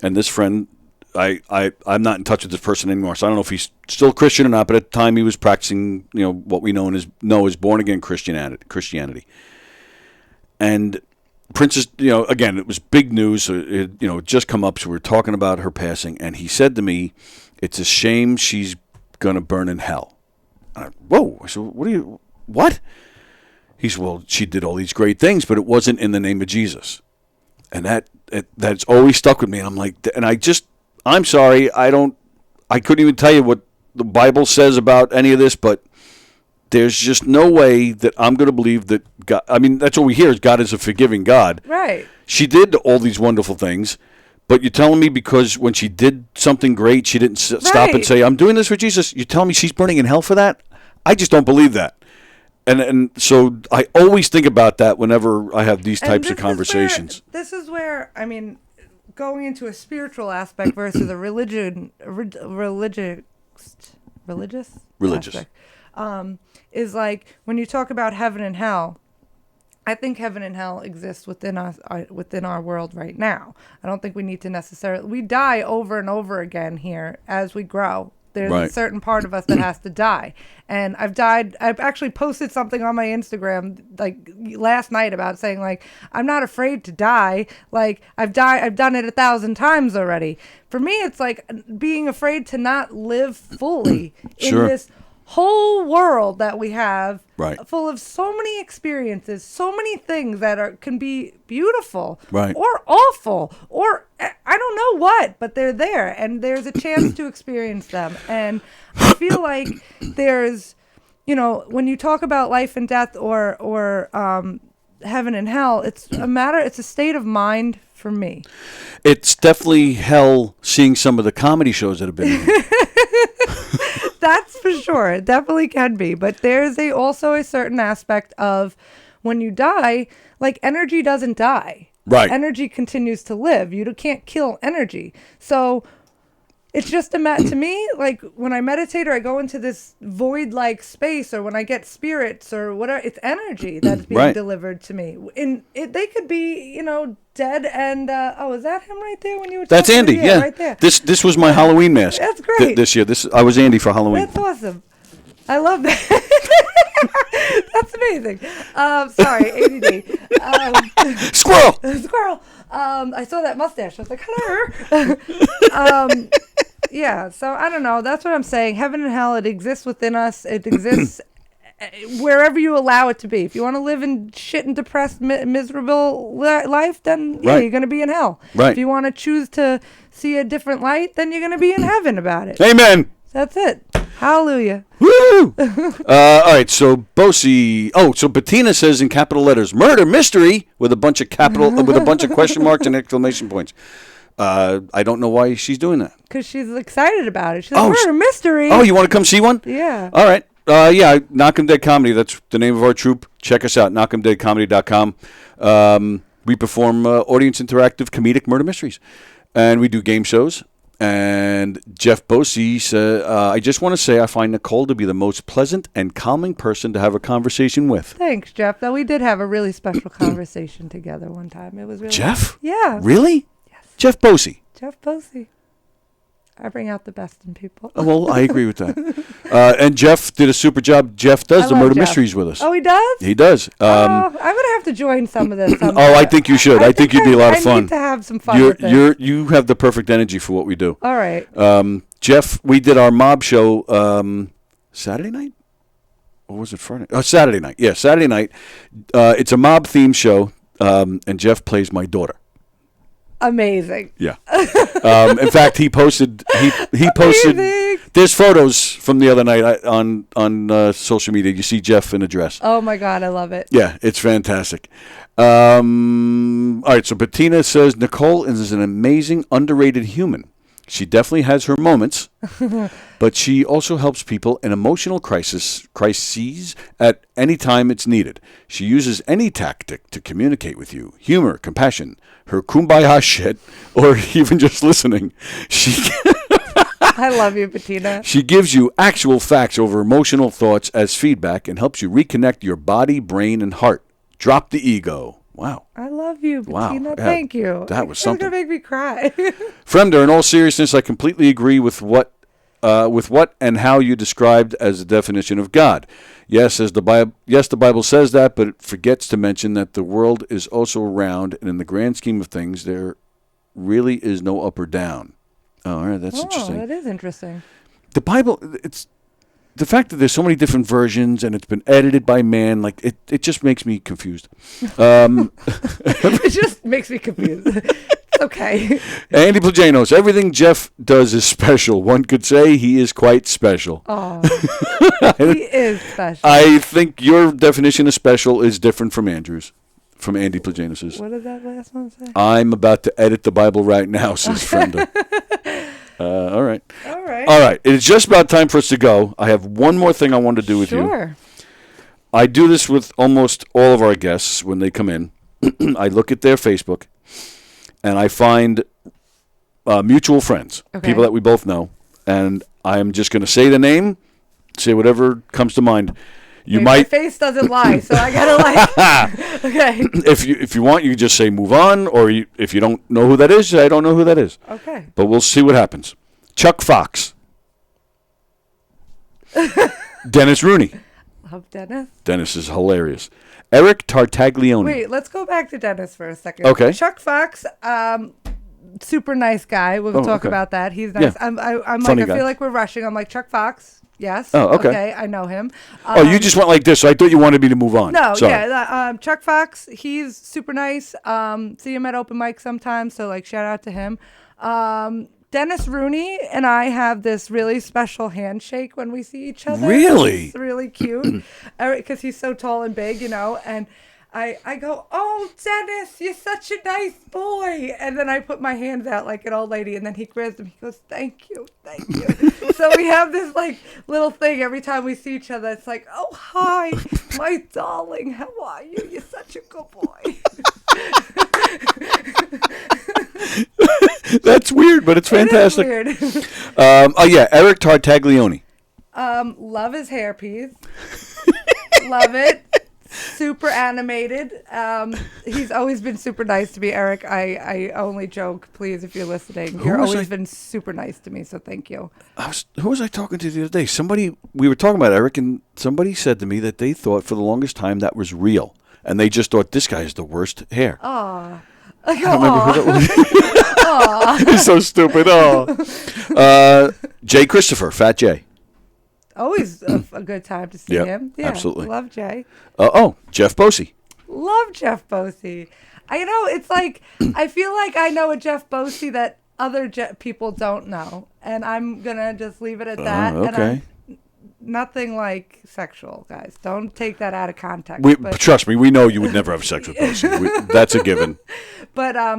And this friend, I'm not in touch with this person anymore, so I don't know if he's still Christian or not, but at the time he was practicing, what we know as born-again Christianity. And Princess, again, it was big news. It just come up, so we were talking about her passing, and he said to me, it's a shame she's going to burn in hell. Whoa. I said, what? He said, well, she did all these great things, but it wasn't in the name of Jesus. And that's always stuck with me. And I'm like, and I'm sorry, I couldn't even tell you what the Bible says about any of this, but there's just no way that I'm going to believe that God, I mean, that's all we hear is God is a forgiving God. Right. She did all these wonderful things, but you're telling me because when she did something great, she didn't stop and say, I'm doing this for Jesus. You're telling me she's burning in hell for that? I just don't believe that. And so I always think about that whenever I have these types of conversations. This is where, I mean, going into a spiritual aspect versus a religious aspect, is like when you talk about heaven and hell. I think heaven and hell exist within us, within our world right now. I don't think we need to necessarily. We die over and over again here as we grow. There's a certain part of us that has to die. And I've actually posted something on my Instagram like last night about saying like, I'm not afraid to die. Like I've done it 1,000 times already. For me, it's like being afraid to not live fully in this whole world that we have, full of so many experiences, so many things that can be beautiful or awful or I don't know what, but they're there and there's a chance to experience them. And I feel like there's, when you talk about life and death or heaven and hell, it's a state of mind for me. It's definitely hell seeing some of the comedy shows that have been That's for sure. It definitely can be. But there's also a certain aspect of when you die, like energy doesn't die. Right. Energy continues to live. You can't kill energy. So it's just to me, like when I meditate or I go into this void-like space or when I get spirits or whatever, it's energy that's being delivered to me. They could be, dead and, is that him right there when you were That's talking? Andy, yeah. Right there. This was my Halloween mask. That's great. This year. I was Andy for Halloween. That's awesome. I love that. That's amazing. Sorry, ADD. Squirrel. Squirrel. I saw that mustache. I was like, hello. Yeah. So I don't know. That's what I'm saying. Heaven and hell. It exists within us. It exists wherever you allow it to be. If you want to live in shit and depressed, miserable life, then you're going to be in hell. Right. If you want to choose to see a different light, then you're going to be in heaven about it. Amen. That's it. Hallelujah. Woo! All right, so Bosie. Oh, so Bettina says in capital letters, "Murder mystery" with a bunch of question marks and exclamation points. I don't know why she's doing that. Because she's excited about it. She's like, murder mystery. Oh, you want to come see one? Yeah. All right. Knockem Dead Comedy. That's the name of our troupe. Check us out, knockemdeadcomedy.com. We perform audience interactive comedic murder mysteries, and we do game shows. And Jeff Bosie said, I just want to say I find Nicole to be the most pleasant and calming person to have a conversation with. Thanks, Jeff. Though we did have a really special conversation together one time. It was really Jeff? Yeah. Really? Yes. Jeff Bosie. Jeff Bosie. I bring out the best in people. Well, I agree with that. And Jeff did a super job. Jeff does the murder mysteries with us. Oh, he does? He does. I'm going to have to join some of this. I think you should. I think you'd be a lot of fun. I need to have some fun with this. You have the perfect energy for what we do. All right. Jeff, we did our mob show Saturday night? Or was it Friday? Oh, Saturday night. Yeah, Saturday night. It's a mob theme show, and Jeff plays my daughter. Amazing. Yeah. In fact, he posted. He posted. Amazing. There's photos from the other night on social media. You see Jeff in a dress. Oh my God, I love it. Yeah, it's fantastic. All right, so Bettina says Nicole is an amazing, underrated human. She definitely has her moments, but she also helps people in emotional crises at any time it's needed. She uses any tactic to communicate with you. Humor, compassion, her kumbaya shit, or even just listening. I love you, Bettina. She gives you actual facts over emotional thoughts as feedback and helps you reconnect your body, brain, and heart. Drop the ego. Wow. I love you, Bettina. Wow. Thank you. That was something. It's going to make me cry. Fremder, in all seriousness, I completely agree with what and how you described as the definition of God. Yes, the Bible says that, but it forgets to mention that the world is also round, and in the grand scheme of things, there really is no up or down. Oh, all right, that's interesting. That is interesting. The Bible, it's the fact that there's so many different versions and it's been edited by man, like it just makes me confused. It just makes me confused. It's okay. Andy Plajanos, everything Jeff does is special. One could say he is quite special. Oh, he is special. I think your definition of special is different from Andrew's, from Andy Plajanos's. What did that last one say? I'm about to edit the Bible right now, says Frenda. All right. All right. It is just about time for us to go. I have one more thing I want to do with you. Sure. I do this with almost all of our guests when they come in. I look at their Facebook, and I find mutual friends, people that we both know, and I'm just going to say the name, say whatever comes to mind. My face doesn't lie, so I gotta okay. If you want, you can just say move on, or if you don't know who that is, I don't know who that is. Okay. But we'll see what happens. Chuck Fox. Dennis Rooney. Love Dennis. Dennis is hilarious. Eric Tartaglione. Wait, let's go back to Dennis for a second. Okay. Chuck Fox, super nice guy. We'll talk about that. He's nice. Yeah. I'm Funny like, guy. I feel like we're rushing. I'm like, Chuck Fox. Yes. Oh, okay. I know him. You just went like this, so I thought you wanted me to move on. No, Sorry. yeah. Chuck Fox, he's super nice. See him at open mic sometimes, so like shout out to him. Dennis Rooney and I have this really special handshake when we see each other. Really? It's really cute because he's so tall and big, and I go, oh, Dennis, you're such a nice boy. And then I put my hands out like an old lady, and then he grabs them. He goes, thank you. So we have this like little thing every time we see each other. It's like, oh, hi, my darling. How are you? You're such a good boy. That's weird, but it's fantastic. It is weird. Eric Tartaglione. Love his hairpiece. Love it. Super animated. He's always been super nice to me, Eric. I only joke, please, if you're listening. You're always been super nice to me, so thank you. Who was I talking to the other day? We were talking about Eric, and somebody said to me that they thought for the longest time that was real, and they just thought this guy has the worst hair. Aw. I don't remember who that was. He's so stupid. Jay Christopher, Fat Jay. Always a good time to see him. Yeah, absolutely. Love Jay. Jeff Bosey. Love Jeff Bosey. I know, it's like, I feel like I know a Jeff Bosey that other people don't know. And I'm going to just leave it at that. Okay. And nothing like sexual, guys. Don't take that out of context. Trust me, we know you would never have sex with Bosey. That's a given. But, I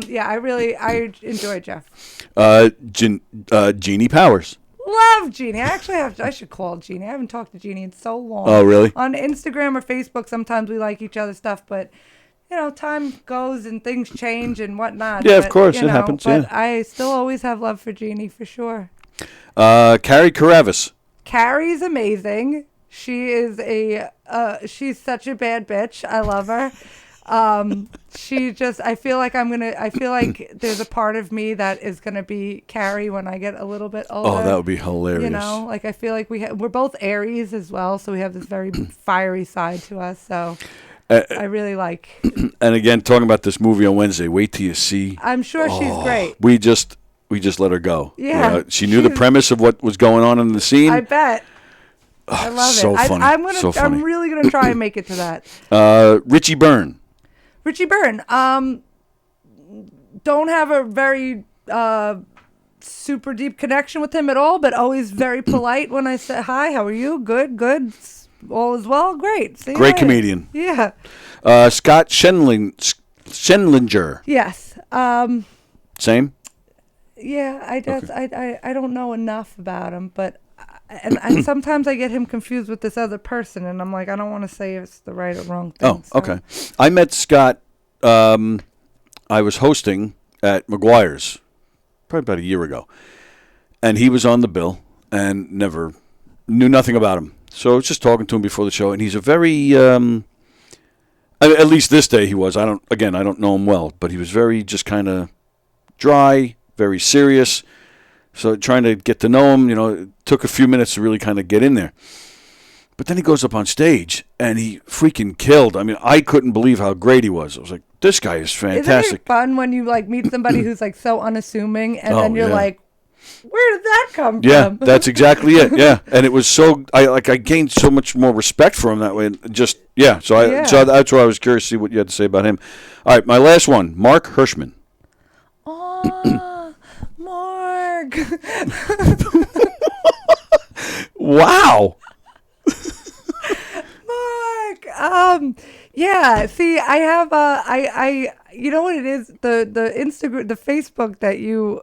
enjoy Jeff. Jeannie Powers. Love Jeannie. I should call Jeannie. I haven't talked to Jeannie in so long. Oh, really? On Instagram or Facebook, sometimes we like each other's stuff, but time goes and things change and whatnot. Yeah, of course, it happens. But I still always have love for Jeannie for sure. Carrie Karavis. Carrie's amazing. She is she's such a bad bitch. I love her. I feel like there's a part of me that is going to be Carrie when I get a little bit older. Oh, that would be hilarious. I feel like we're both Aries as well, so we have this very fiery side to us, so I really like. And again, talking about this movie on Wednesday, wait till you see. I'm sure she's great. We just let her go. Yeah. She knew the premise of what was going on in the scene. I bet. I love so it. Funny. I'm really going to try and make it to that. Richie Byrne. Richie Byrne, don't have a very super deep connection with him at all, but always very polite when I say, hi, how are you? Good. All is well? Great. See you Great later. comedian. Yeah. Scott Schenlinger. Yes. Same? Yeah, I just I don't know enough about him, but and sometimes I get him confused with this other person, and I'm like, I don't want to say it's the right or wrong thing. Oh, okay. I met Scott. I was hosting at McGuire's probably about a year ago, and he was on the bill and never knew nothing about him. So I was just talking to him before the show, and he's a very at least this day he was. I don't know him well, but he was very just kind of dry, very serious. So trying to get to know him, it took a few minutes to really kind of get in there. But then he goes up on stage, and he freaking killed. I mean, I couldn't believe how great he was. I was like, this guy is fantastic. Isn't it fun when you meet somebody who's so unassuming, and then you're like, where did that come from? Yeah, that's exactly it. Yeah, and it was so I gained so much more respect for him that way. Just so that's why I was curious to see what you had to say about him. All right, my last one, Mark Hirschman. Oh, Mark. Wow. Mark. Yeah. See, I have I you know what it is? The Instagram, the Facebook that you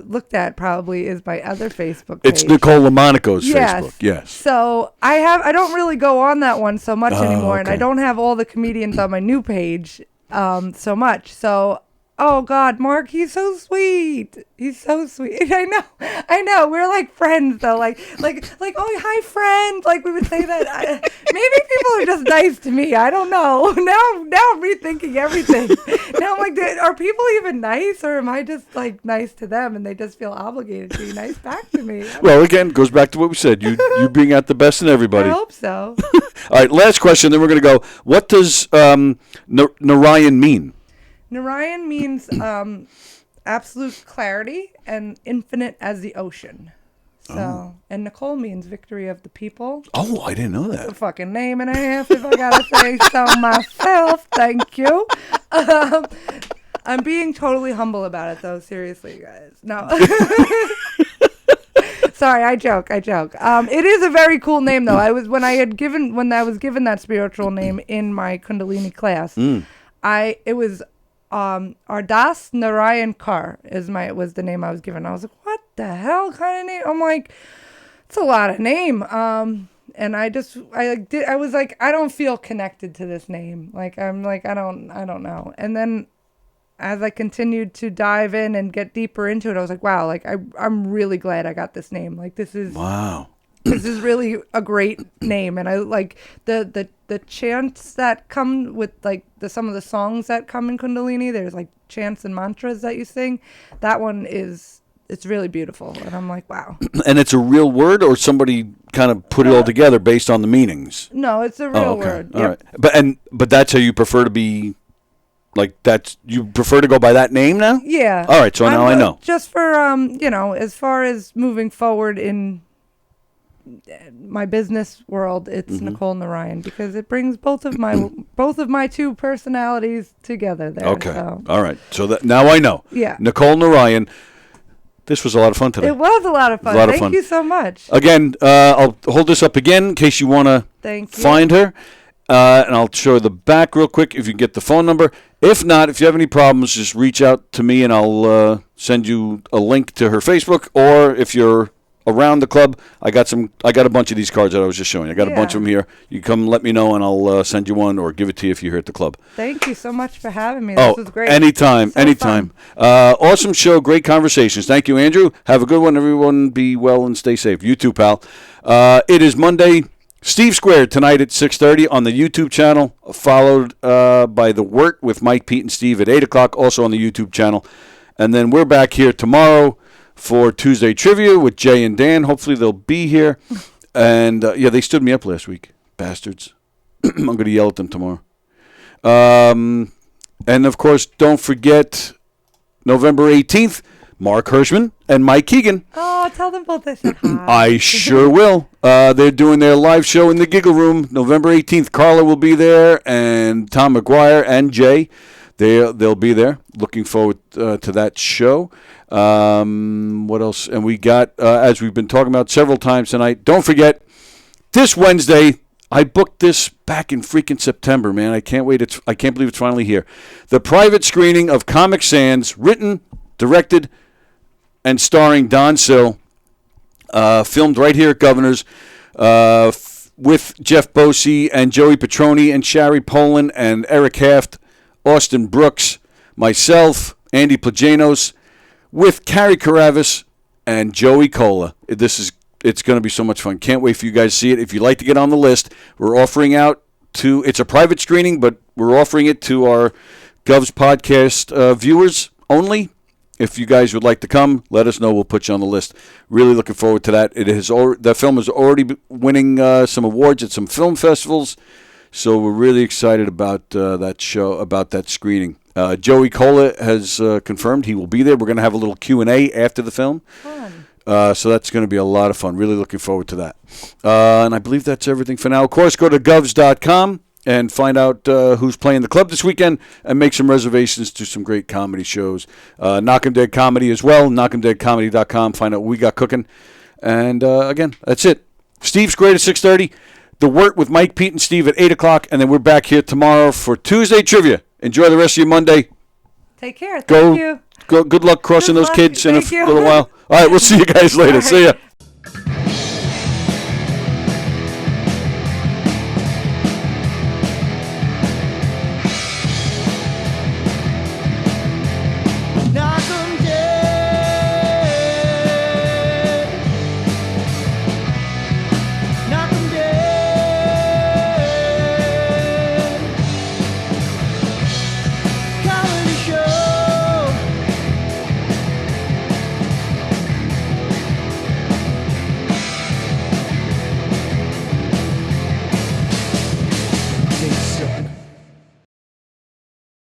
looked at probably is my other Facebook page. It's Nicole LoMonaco's Facebook. Yes. So I don't really go on that one so much anymore, and I don't have all the comedians on my new page so much. So. Oh God, Mark, he's so sweet. He's so sweet. I know. We're like friends though. Like, oh, hi, friend. Like we would say that. Maybe people are just nice to me. I don't know. Now I'm rethinking everything. Now I'm like, are people even nice, or am I just nice to them and they just feel obligated to be nice back to me? Well, again, goes back to what we said. You bring out the best in everybody. I hope so. All right, last question. Then we're going to go. What does Narayan mean? Narayan means absolute clarity and infinite as the ocean. So, and Nicole means victory of the people. Oh, I didn't know It's a that. fucking name and a half, if I gotta say so myself. Thank you. I'm being totally humble about it, though. Seriously, guys. No. Sorry, I joke. It is a very cool name, though. When I was given that spiritual name in my Kundalini class, it was Ardas Narayan Kar was the name I was given. I was like, what the hell kind of name? I'm like, it's a lot of name. And I was like, I don't feel connected to this name. I don't know. And then as I continued to dive in and get deeper into it, I was like, wow, I'm really glad I got this name. Wow. This is really a great name, and I like the chants that come with some of the songs that come in Kundalini. There's chants and mantras that you sing. That one it's really beautiful, and I'm like, wow. And it's a real word, or somebody kind of put it all together based on the meanings? No, it's a real word. All right. But that's how you prefer to be. You prefer to go by that name now? Yeah. All right, so now I know. Just for as far as moving forward in my business world, it's Nicole Narayan, because it brings both of my two personalities together there. Okay. So. All right. So now I know. Yeah. Nicole Narayan. This was a lot of fun today. It was a lot of fun. Thank you so much. Again, I'll hold this up again in case you want to find her. And I'll show the back real quick if you can get the phone number. If not, if you have any problems, just reach out to me and I'll send you a link to her Facebook. Or if you're around the club, I got a bunch of these cards that I was just showing. I got a bunch of them here. You come let me know and I'll send you one or give it to you if you're here at the club. Thank you so much for having me. This was great. Anytime. Awesome show, great conversations. Thank you, Andrew. Have a good one, everyone. Be well and stay safe. You too, pal. It is Monday. Steve Squared tonight at 6:30 on the YouTube channel, followed by The Wort with Mike, Pete, and Steve at 8 o'clock, also on the YouTube channel. And then we're back here tomorrow for Tuesday Trivia with Jay and Dan. Hopefully they'll be here. And, they stood me up last week, bastards. I'm going to yell at them tomorrow. And, of course, don't forget November 18th, Mark Hirschman and Mike Keegan. Oh, tell them both I said hi. I sure will. They're doing their live show in the Giggle Room November 18th. Carla will be there, and Tom McGuire and Jay. They'll be there. Looking forward to that show. What else? And we got, as we've been talking about several times tonight, don't forget, this Wednesday, I booked this back in freaking September, man. I can't wait. I can't believe it's finally here. The private screening of Comic Sans, written, directed and starring Don Sill. Filmed right here at Governor's with Jeff Bosey and Joey Petroni and Shari Poland and Eric Haft, Austin Brooks, myself, Andy Plajanos, with Carrie Karavis and Joey Cola. It's going to be so much fun. Can't wait for you guys to see it. If you'd like to get on the list, we're offering out it's a private screening, but we're offering it to our Govs podcast viewers only. If you guys would like to come, let us know. We'll put you on the list. Really looking forward to that. The film is already winning some awards at some film festivals, so we're really excited about that show, about that screening. Joey Cola has confirmed he will be there. We're going to have a little Q&A after the film. Fun. So that's going to be a lot of fun. Really looking forward to that. And I believe that's everything for now. Of course, go to govs.com and find out who's playing the club this weekend and make some reservations to some great comedy shows. Knockem Dead Comedy as well, knockemdeadcomedy.com. Find out what we got cooking. And, again, that's it. Steve's Great at 6:30. The Wort with Mike, Pete, and Steve at 8 o'clock. And then we're back here tomorrow for Tuesday Trivia. Enjoy the rest of your Monday. Take care. Thank you. Good luck crossing Good those luck. kids in a Thank you. little while. All right, we'll see you guys later. All right. See ya.